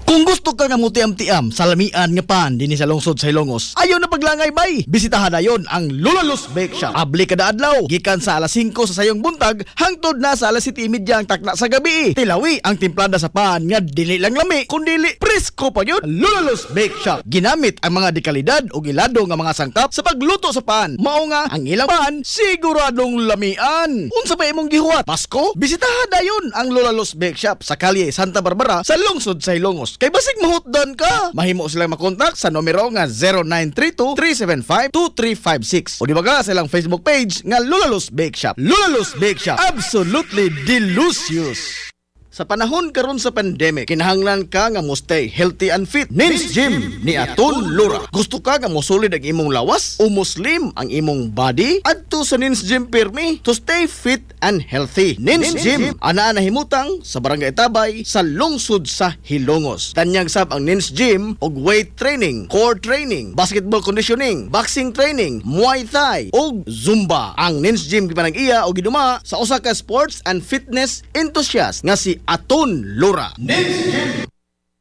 Kung gusto Gusto ka nga mo tiam-tiam sa lamian nga pan dinhi sa lungsod sa Hilongos. Ayaw na paglangay bay. Bisitahan na yon ang Lulalus Bake Shop. Abli kada adlaw gikan sa alas 5 sa sayong buntag hangtod na sa alas 7:30 ang takna sa gabi. Tilawi ang timplada sa pan nga dili lang lami kundi presko pa yun. Lulalus Bake Shop ginamit ang mga dekalidad o ilado nga mga sangkap sa pagluto sa pan. Mao nga ang ilang pan siguradong lamian. Unsa pa imong gihuwat? Pasko? Bisitahan na yon ang Lulalus Bake Shop sa kalye Santa Barbara sa lungsod sa Hilongos. Kay basig mahutdan ka, mahimo silang makontak sa numero nga 0932-375-2356 o di ba ka silang Facebook page nga Lulalus Bake Shop. Lulalus Bake Shop, absolutely delicious. Sa panahon karon sa pandemic, kinahanglan ka nga mo stay healthy and fit. Nins Gym ni Aton Lura. Gusto ka nga mo solid ang imong lawas o mo slim ang imong body? Adto sa Nins Gym pirmi to stay fit and healthy. Nins Gym ana nahimutang sa Barangay Tabay sa lungsod sa Hilongos. Tanyag sab ang Nins Gym og weight training, core training, basketball conditioning, boxing training, Muay Thai og Zumba. Ang Nins Gym gipanag-iya o giduma sa usa ka sports and fitness enthusiast nga si Aton Lura.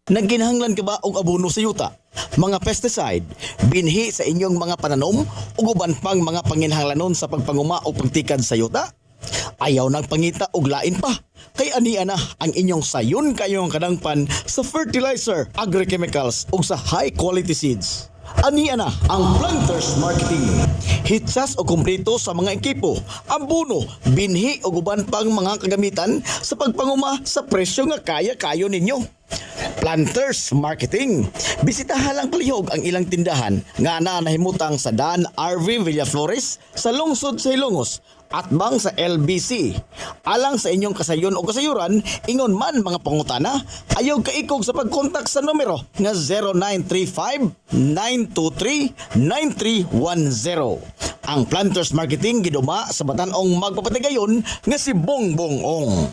Nagkinahanglan ka ba og abono sa yuta? Mga pesticide, binhi sa inyong mga pananom ug uban pang mga panginhanglanon sa pagpanguma o pagtikad sa yuta? Ayaw nang pangita og lain pa. Kay ania na ang inyong sayon kayong kadangpan sa fertilizer, agrochemicals ug sa high quality seeds. Ania na ang Planters Marketing. Hitsas o kumpleto sa mga ekipo, abono, binhi o uban pang mga kagamitan sa pagpanguma sa presyo nga kaya-kayo ninyo. Planters Marketing. Bisitahan lang palihog ang ilang tindahan nga nahimutang sa Dan RV Villaflores sa lungsod sa Hilongos at bang sa LBC. Alang sa inyong kasayon o kasayuran, ingon man mga pangutana, ayaw kaikog sa pagkontak sa numero nga 0935-923-9310. Ang Planters Marketing giduma sa batanong magpapatigayon nga si Bongbong Ong.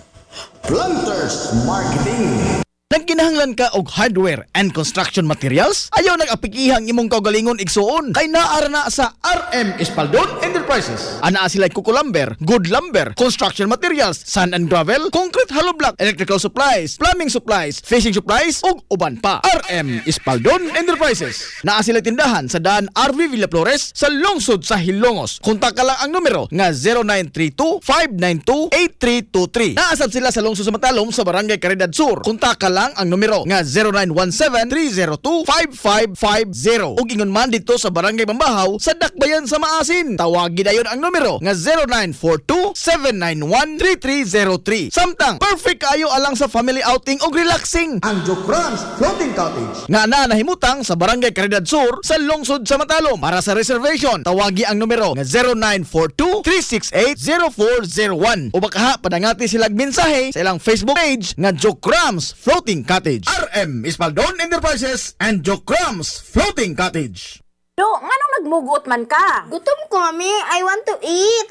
Planters Marketing. Nagkinahanglan ka og hardware and construction materials? Ayaw nag-apikihang imong kaugalingon igsuon kay naara na sa RM Espaldon Enterprises. Anaa sila kuko lumber, good lumber, construction materials, sand and gravel, concrete hollow block, electrical supplies, plumbing supplies, fishing supplies ug uban pa. RM Espaldon Enterprises. Naa sila tindahan sa Dan RV Villaflores sa lungsod sa Hilongos. Kontak ka lang ang numero nga 0932-592-8323. Naasab sila sa lungsod sa Matalom sa Barangay Caridad Sur. Kontak ka lang ang numero nga 0917-302-5550. Ug ingon man dito sa Barangay Mambahaw sa Dakbayan sa Maasin. Tawagin dayon ang numero nga 0942-791-3303. Samtang perfect kayo alang sa family outing ug relaxing. Ang Jokrans Floating Cottage nga nahimutang sa Barangay Caridad Sur sa lungsod sa Matalom. Para sa reservation, tawagi ang numero nga 0942-368-0401. O baka padangati silang mensahe sa ilang Facebook page nga Jokrans Floating Cottage. RM Espaldon Enterprises and Jokrams Floating Cottage. Do, nganong nagmugot man ka? Gutom ko, mami. I want to eat.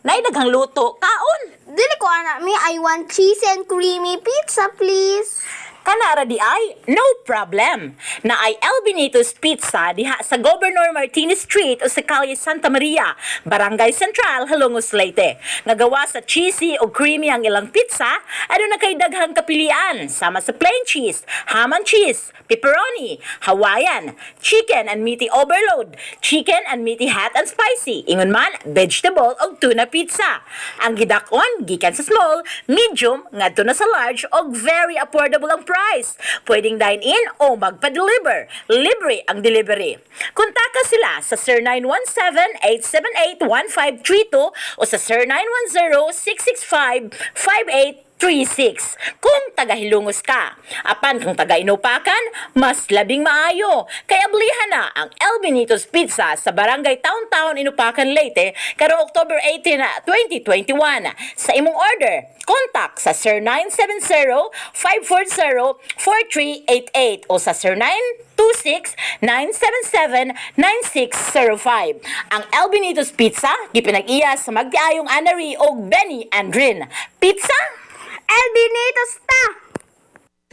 Nay, daghang luto, kaon. Dili ko, anak, mi. I want cheese and creamy pizza, please. Kanara di ay, no problem. Na ay El Benito's Pizza diha sa Governor Martinez Street o sa Calle Santa Maria, Barangay Central, Hilongos, Leyte. Nagawa sa cheesy o creamy ang ilang pizza, ano na kay daghang kapilian, sama sa plain cheese, ham and cheese, pepperoni, Hawaiian, chicken and meaty overload, chicken and meaty hot and spicy, ingon man, vegetable o tuna pizza. Ang gidakon, gikan sa small, medium, ngadto na sa large o very affordable ang price. Pwedeng dine-in o magpa-deliver. Libre ang delivery. Kontaka sila sa 0917-878-1532 o sa 0910-665-5836. Kung taga-Hilongos ka. Apan kung taga-Inupakan, mas labing maayo. Kaya blihan na ang El Benito's Pizza sa Barangay Town, Inupakan, Leyte karong October 18, 2021. Sa imong order, contact sa 0970-540-4388 o sa 0926-977-9605. Ang El Benito's Pizza, gipinag-iya sa Magtiayong Anari o Benny and Rin. Pizza? El Benito's ta!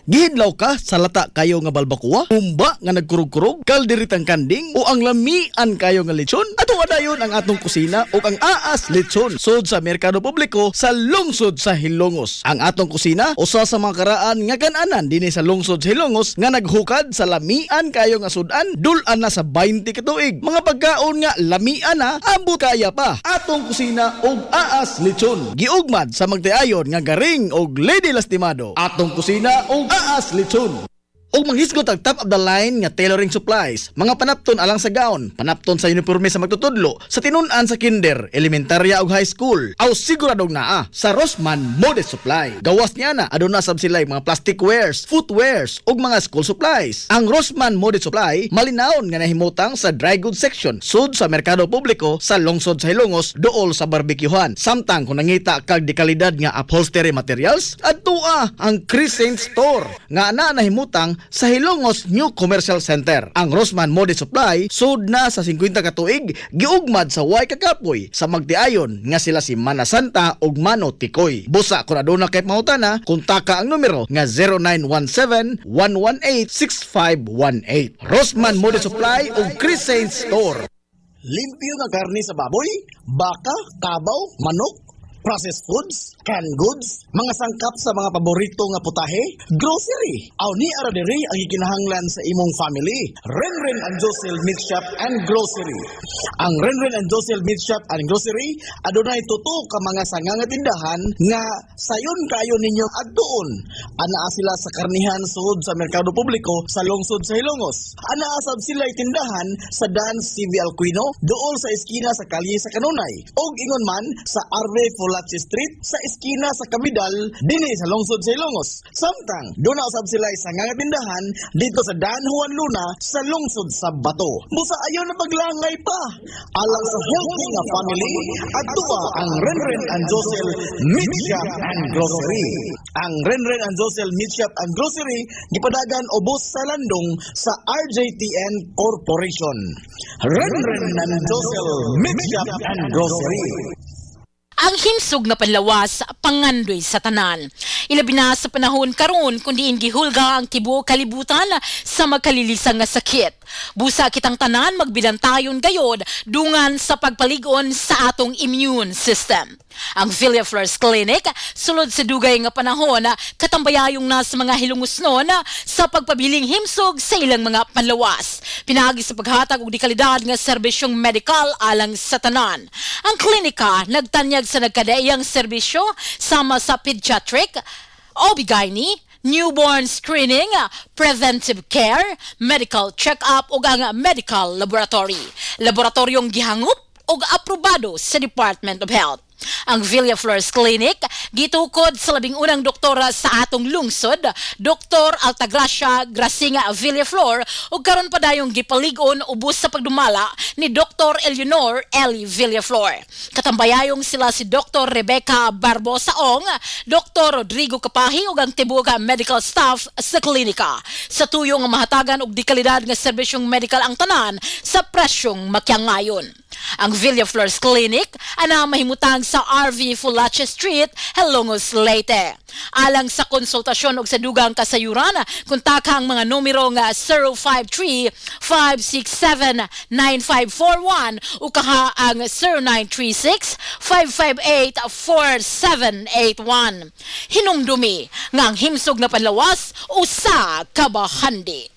Gihidlaw ka sa lata kayo nga balbakuwa, umba nga nagkurug-kurug, kalderitang kanding, o ang lamian kayo nga lechon? Ato Gipadayon ang atong kusina ug ang aas lechon sud sa merkado publiko sa lungsod sa Hilongos. Ang atong kusina usa sa mga karaan nga kan-anan dinhi sa lungsod sa Hilongos nga naghukad sa lamian kayo nga sudan dul-an na sa 20 ka tuig. Mga pagkaon nga lamian na ambot kaya pa. Atong kusina ug aas lechon giugmad sa magtiayon nga garing ug lady lastimado. Atong kusina ug aas lechon. Og manghisgot ang top of the line nga tailoring supplies, mga panapton alang sa gown, panapton sa uniforme sa magtutudlo, sa tinun-an sa kinder, elementarya ug high school, aw siguradong naa sa Rossman Mode Supply. Gawas niya na aduna sab sila mga plastic wares, footwears ug mga school supplies. Ang Rossman Mode Supply malinawon nga nahimutang sa dry goods section sud sa merkado publiko sa lungsod sa Hilongos duol sa barbecuehan. Samtang kung nangita kag dekalidad nga upholstery materials, adtua ang Crescent Store nga ana nahimutang sa Hilongos New Commercial Center. Ang Rossman Mode Supply sud na sa 50 ka tuig giugmad sa way kakapoy sa magtiayon nga sila si Mana Santa ug Mano Tikoy. Busa kung aduna kay mahutana, kontaka ang numero nga 0917-118-6518. Rossman Mode Supply ug Crescent Store. Limpyo nga karni sa baboy, baka, tabaw, manok, processed foods, canned goods, mga sangkap sa mga paborito nga putahe, grocery. Aw ni ara diri ang ikinahanglan sa imong family. Renren and Josel Meat Shop and Grocery. Ang Renren and Josel Meat Shop and Grocery adunay tuto ka mga sanga nga tindahan nga sayon kayo ninyo adtuon. Anaa sila sa karnihan sud sa merkado publiko sa lungsod sa Hilongos. Anaa sab sila tindahan sa Dan CV Alquino duol sa eskina sa kalye sa Kanunay. Og ingon man sa Arve Fulache Street sa eskina sa Kabidal dinhi sa lungsod sa Hilongos. Samtang duna usab sila sa nga tindahan dito sa Dan Juan Luna sa lungsod sa Bato. Busa ayo na paglangay pa. Alang sa healthy nga family adtua ang Renren and Josel Meat Shop and Grocery. Ang Renren and Josel Meat Shop and Grocery gipadagan ubos sa landong sa RJTN Corporation. Renren and Josel Meat Shop and Grocery. Ang himsog nga panlawas pangandoy sa tanan. Ilabi na sa panahon karon kundi gihulga ang tibuok kalibutan sa magkalilisang nga sakit. Busa kitang tanan magbilantayon gayod dungan sa pagpaligon sa atong immune system. Ang Villaflores Clinic sulod sa dugay nga panahon katambayayong na sa mga Hilongosnon sa pagpabiling himsog sa ilang mga panlawas. Pinagi sa paghatag og dekalidad nga serbisyong medikal alang sa tanan. Ang klinika nagtanyag sa nagkadaiyang serbisyo sama sa pediatric, OB-GYN, newborn screening, preventive care, medical check-up ug ang medical laboratory. Laboratoryong gihangup ug aprobado sa Department of Health. Ang Villaflores Clinic gitukod sa labing unang doktora sa atong lungsod, Dr. Altagracia Gracinga Villaflor, ug karon pa dayong gipaligon ubos sa pagdumala ni Dr. Eleanor Ellie Villaflor. Katambayayong sila si Dr. Rebecca Barbosaong, Dr. Rodrigo Kapahi ug ang tibuok medical staff sa klinika. Sa tuyong nga mahatagan og dekalidad nga serbisyong medical ang tanan sa presyong makyangayon. Ang Villaflores Clinic ana mahimutang sa RV Fulache Street, Hilongos, Leyte. Alang sa konsultasyon ug sa dugang kasayuran, kontakha ang mga numero nga 053-567-9541 o kaha ang 0936-558-4781. Hinumdumi nga ang himsog na panlawas usa ka bahandi.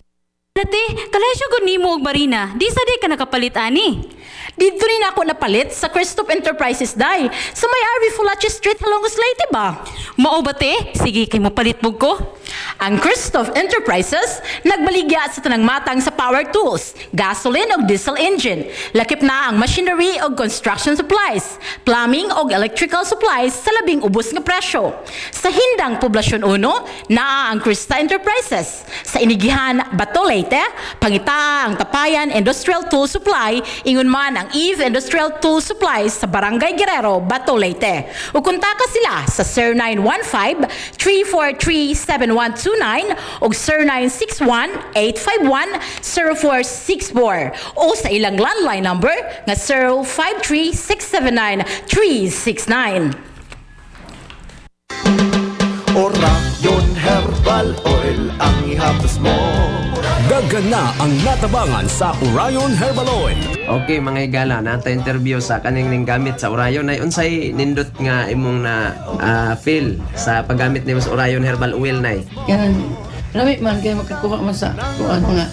Dati, kalasyo ko nimo og Marina. Di sa di ka nakapalit ani. Dito rin ako napalit sa Christoph Enterprises Dai sa may RV Fulache Street, Hilongos, Leyte ba? Mao ba te? Sige kay mo palit mo ko. Ang Christoph Enterprises nagbaligya sa tanang matang sa power tools, gasoline o diesel engine. Lakip na ang machinery o construction supplies, plumbing o electrical supplies sa labing ubos nga presyo. Sa Hindang Poblasyon 1, naa ang Krista Enterprises. Sa Inigihan, Bato, Leyte, pangita ang Tapayan Industrial Tool Supply, ingon man ang Eve Industrial Tool Supplies sa Barangay Guerrero, Bato, Leyte. O kontaka sila sa 0915-343-7129 o 0961-851-0464 o sa ilang landline number nga 053-679-369. Orayon Herbal Oil ang ihapos mo. Daggan na ang natabangan sa Orion Herbal Oil. Okay mga higala, nata interview sa kaning ning gamit sa Orion ay unsay nindot nga imong na feel sa paggamit nimo sa Orion Herbal Oil nay. Kanan, lami man kayo makakuha man sa kuan mga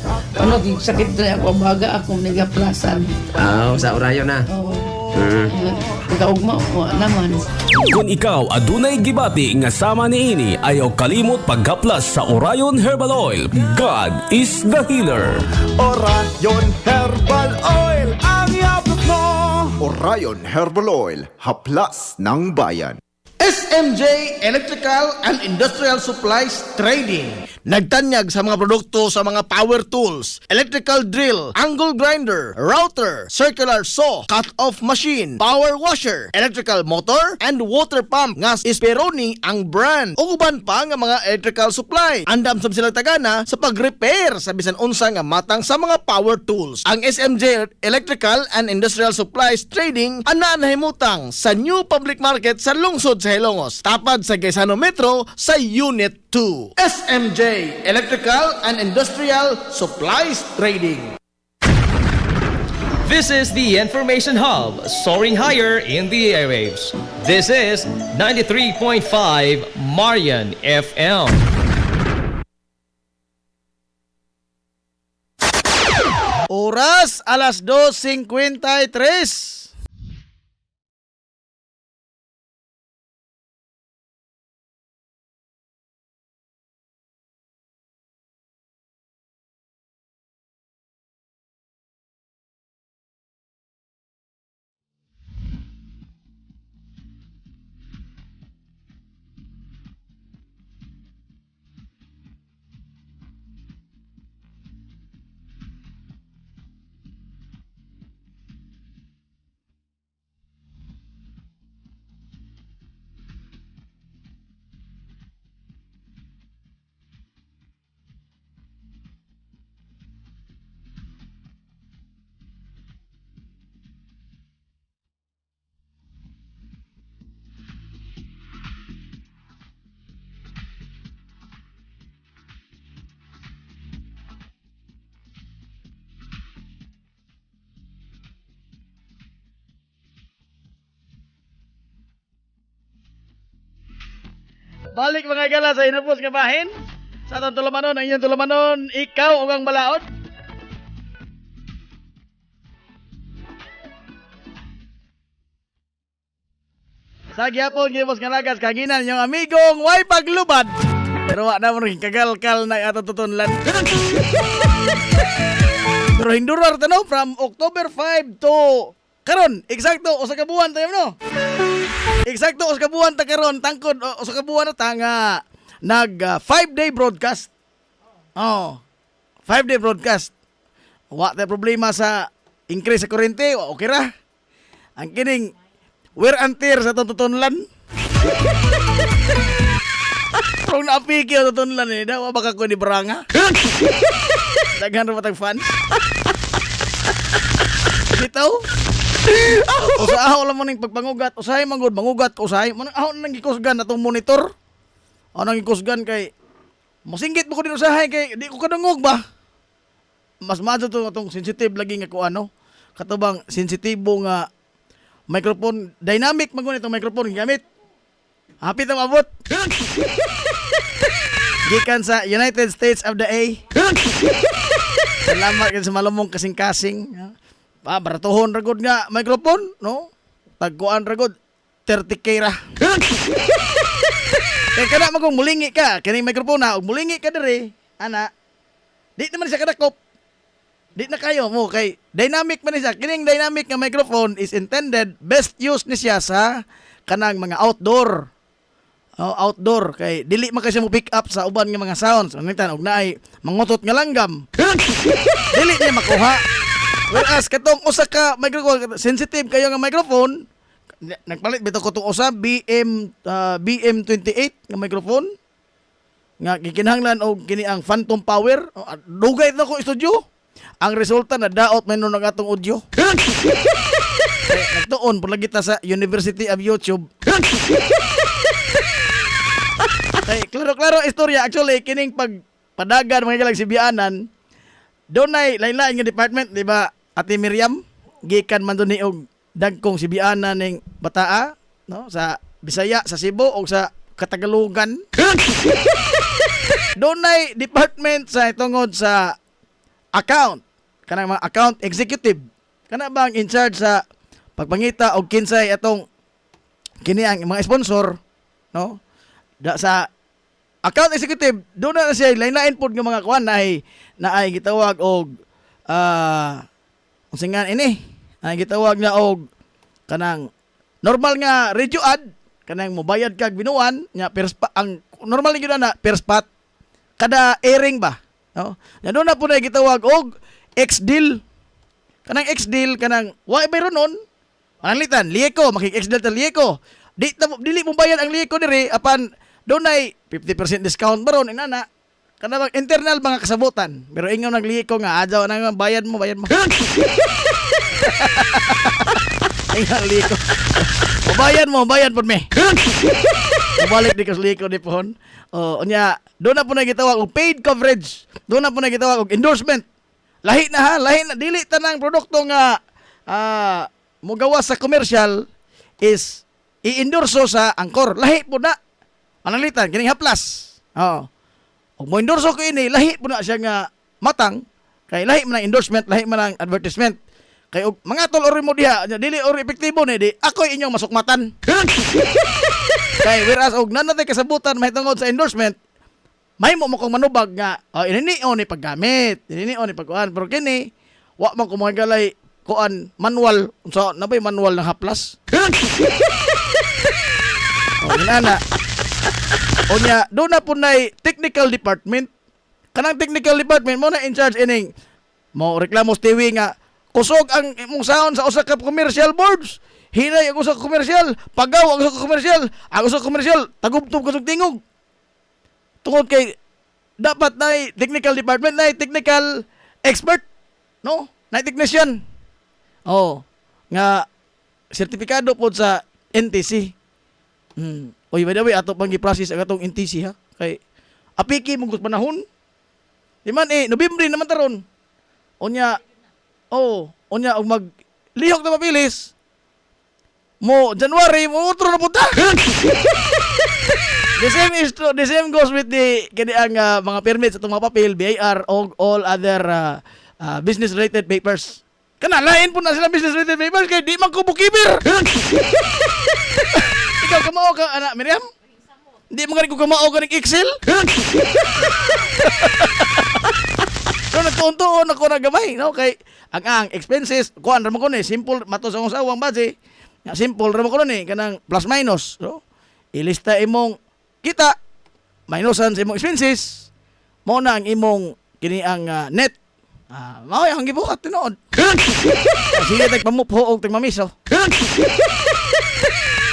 di sakit na ako baga ako nagaplasan. Sa Orion na. Kaugma ko naman. Kung ikaw adunay gibati nga sama niini, ayaw kalimot paghaplas sa Orion Herbal Oil. God is the healer. Orion Herbal Oil ang i-upload mo. Orion Herbal Oil, haplas ng bayan. SMJ Electrical and Industrial Supplies Trading. Nagtanyag sa mga produkto sa mga power tools, electrical drill, angle grinder, router, circular saw, cut-off machine, power washer, electrical motor, and water pump. Nga Esperoni ang brand. Uguban pa nga mga electrical supply. Andam sab sila tagana sa pag-repair sa bisan unsa nga matang sa mga power tools. Ang SMJ Electrical and Industrial Supplies Trading ana nahimutang sa New Public Market sa lungsod sa Hilongos, tapad sa Gaisano Metro sa Unit 2. SMJ Electrical and Industrial Supplies Trading. This is the Information Hub, soaring higher in the airwaves. This is 93.5 Marian FM. Oras alas 2:53. Balik mga gala sa inapos nga bahin. Sa atong tulumanon, ang inyong tulumanon, ikaw ug ang balaod. Sa gyapon gibos nga lagas kanginan yung amigong way paglubad. Pero wa na mo rin kagalkal na ato tutunlan. Pero hindurar tanaw from October 5 to karon, eksakto usa ka buwan tayo no. Eksakto usa ka buwan ta karon tangkod usa ka buwan na ta nga nag 5-day broadcast. 5-day broadcast. Wa tay problema sa increase sa kuryente, okay ra. Ang kining wear and tear sa tutunlan. Kung naapiki o tutunlan eh, daw baka ko ni Baranga. Daghan ra matag fan. Bitaw. Usahaw lang mo ning pagpangugat, usahay manggod mangugat, usahay man ahaw nang gikusgan atong monitor. Nang gikusgan kay mosinggit mo ko dito usahay kay di ko kadungog ba. Mas madto to atong sensitive lagi nga ko ano, katubang sensitibo nga microphone, dynamic mangon itong microphone gamit. Hapit ang abot. Gikan sa United States of the A. Salamat sa malumong kasing-kasing. Baratuhon ragod nga microphone, no? Tagkuan ragod 30K ra. Kaya kada magong mulingi ka, kining microphone na, mulingi ka dire, ana. Di naman siya kadakop. Di na kayo mo kay dynamic man siya. Kining dynamic nga microphone is intended best use ni siya sa kanang mga outdoor. Outdoor kay dili man kasi mo pick up sa uban nga mga sounds. Unitan og naay mangutot nga langgam. Dili niya makuha. Whereas katong usa ka microphone sensitive kayo nga microphone, nagpalit bitaw ko tong usa BM28 nga microphone nga gikinahanglan og kini ang phantom power. Dugay na ko studio. Ang resulta na daot man ng atong audio. Nagtuon pud lagi ta sa University of YouTube. Ay, klaro istorya actually kining pagpadagan mga galang Sibianan doon ay lain-lain nga department, di ba? Ate Miriam, gikan man doon ni og dagkong sibiana ning bataa, no? Sa Bisaya, sa Cebu o sa Katagalugan. Doon ay department sa tungod sa account, kanang mga account executive. Kana bang in charge sa pagpangita og kinsay atong kini ang mga sponsor, no? Sa account executive, doon na siya lain-lain pod nga mga kuan na ay gitawag og usingan ini, ay gitawag na og kanang normal nga radio ad, kanang mobayad kag binuan nya ang normal gyud na per spot kada airing ba, no? Nya doon na po na gitawag og X-deal. Kanang X-deal kanang wa mayroon nun. Panalitan, Lieko, makik-X-deal ta Lieko. Dili mo bayad ang Lieko diri apan doon ay 50% discount baron inana. Kana bang internal mga kasabutan. Pero ingaw nag Lieko nga adlaw na nga bayad mo. Ingaw Lieko. Bayad pod me. Mabalik di kas Lieko di pohon. Unya, doon na po na gitawag og paid coverage. Doon na po na gitawag og endorsement. Lahi na, dili tanang produkto nga mugawas sa commercial is i-endorso sa angkor. Lahi po na. Panalitan, kining haplas. Og mo endorso ko ini, lahi po na siya nga matang. Kay lahi man ang endorsement, lahi man ang advertisement. Kay og mga tol ori mo diha, dili ori epektibo ni di ako inyong masukmatan. Kay whereas og nanatay kasabutan mahitungod sa endorsement, may mo kong manubag nga ini ni paggamit, ini ni pagkuan, pero kini wa man ko magalay kuan manual unsa na bay manual ng haplas. Inana. Onya, do na po nay technical department. Kanang technical department mo na in charge ining mo reklamo sa TV nga kusog ang imong sound sa usa ka commercial boards. Hinay ang usa ka commercial, pagaw ang usa ka commercial, ang usa ka commercial tagubtob kusog tingog. Tungod kay dapat na technical department, na technical expert, no? Na technician. Nga sertifikado po sa NTC. Oy, by the way, ato pang gi-process ang atong NTC ha. Kay apiki mong panahon. Di man Nobyembre naman taron. Unya og maglihok na mapilis. Mo January mo utro na punta. The same goes with the ang mga permits atong mga papel, BIR o all other business related papers. Kana lain po na sila business related papers kay di man ko bukibir. Ikaw kamao ka anak Miriam? Di mo gani ko kamao ka ng Excel? So nagtuon-tuon ako na gamay, no? Kay ang expenses kuan ra mo ko ni simple mato sa akong sawang budget. Simple ra mo ko ni kanang plus minus, no? Ilista imong kita minusan sa imong expenses mo na ang imong kini ang net mao ang gibuhat tinuod. Sige tag pamupho og tag mamiso.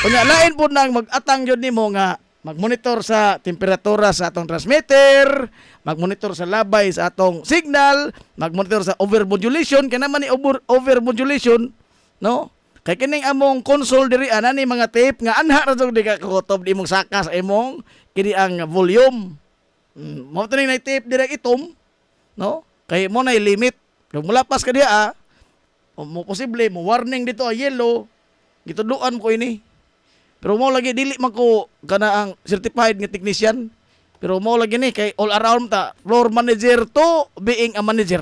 Unya lain po nang mag-atang yun nimo nga mag-monitor sa temperatura sa atong transmitter, mag-monitor sa labay sa atong signal, mag-monitor sa overmodulation, kaya naman ni overmodulation, no? Kay kining among console diri ana ni mga tape nga anha ra jud di ka kutob di mong saka sa imong kini ang volume. Mo tani na tape diri itom, no? Kay mo na limit. Kung mulapas ka diha mo posible mo warning dito yellow, gituduan ko ini. Pero mo lagi dili man ko kana ang certified nga technician. Pero mo lagi ni kay all around ta floor manager to being a manager.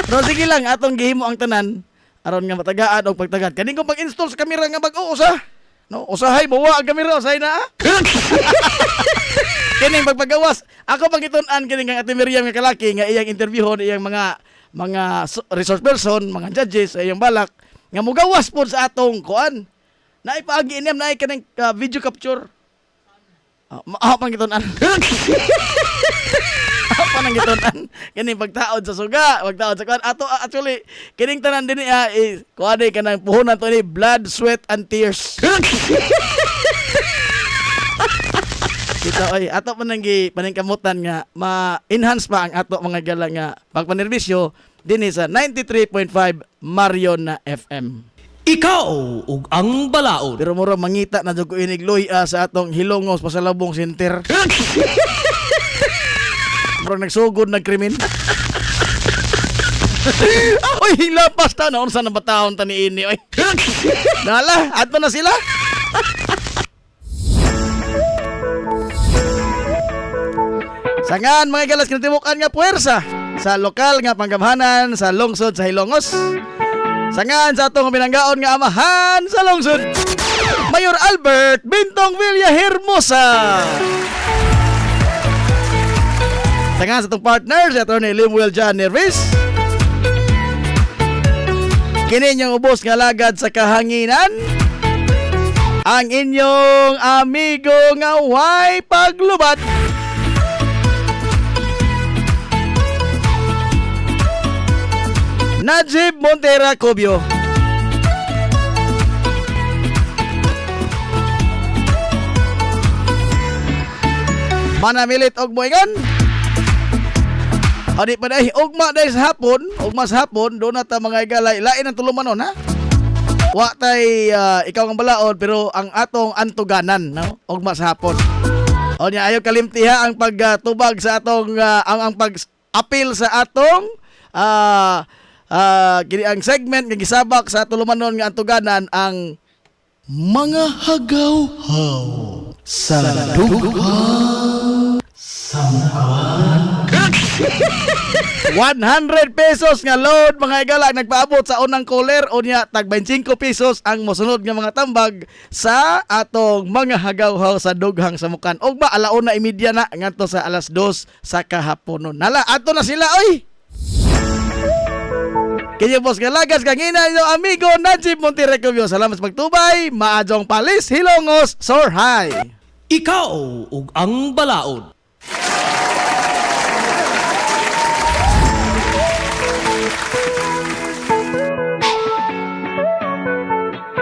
Pero sige lang atong gihimo ang tanan aron nga matagaan og pagtagad. Kaning kung pag-install sa kamera nga bag-o usa. No, usahay bawa ang kamera usahay na. Kining pagpagawas, ako pagitun-an kining ang Ate Miriam nga kalaki nga iyang interviewon iyang mga resource person, mga judges sa iyang balak nga mugawas po sa atong kuan. Naipaagi iniyam na kanang video capture. Pangitunan. Panangitunan. Kining pagtaod sa suga, pagtaod sa kuan. Ato actually kining tanan dinhi kuan ay kanang puhunan to ni blood, sweat and tears. Kita ay ato paningkamutan nga ma-enhance pa ang ato mga gala nga pagpanerbisyo dinhi sa 93.5 Marion FM. Ikaw ug ang balaod. Pero mura mangita na jud ko inig loy sa atong Hilongos Pasalabong Center. Murag nagsugod ng krimen. Oy, lapas ta noon sa nabataon ta ni ini oy. Nala, ato na sila. Sangan mga galas kinatimukan nga puwersa sa lokal nga panggamhanan sa lungsod sa Hilongos. Sangan sa atong binanggaon nga amahan sa lungsod, Mayor Albert Bintong Villahermosa. Sangan sa atong partner si Atty. Limuel John Nervis. Kini inyong ubos nga lagad sa kahanginan, ang inyong amigo nga way paglubat, Najib Montera Cobio. Manamilit og moingan. Adi pa dahi ugma sa hapon, do na ta mga igalay lain ang tulumanon ha. Wa tay ikaw ang balaod pero ang atong antuganan no, ugma sa hapon. O nya ayo kalimtiha ang pagtubag sa atong ang pag-apil sa atong kini ang segment nga gisabak sa tulumanon nga antuganan ang mga hagaw-haw sa dughang samhawan. 100 pesos nga load mga igala nagpaabot sa unang caller o niya tag 25 pesos ang mosunod nga mga tambag sa atong mga hagaw-haw sa dughang samukan. Ugma alauna imedya na ngadto sa alas 2 sa kahaponon. Nala ato na sila oy. Kaya boss nga lagas kang ina yung amigo Najib Montera Cobio. Salamat sa pagtubay. Maadjong Palis, Hilongos, Sorhay. Ikaw ug ang balaod.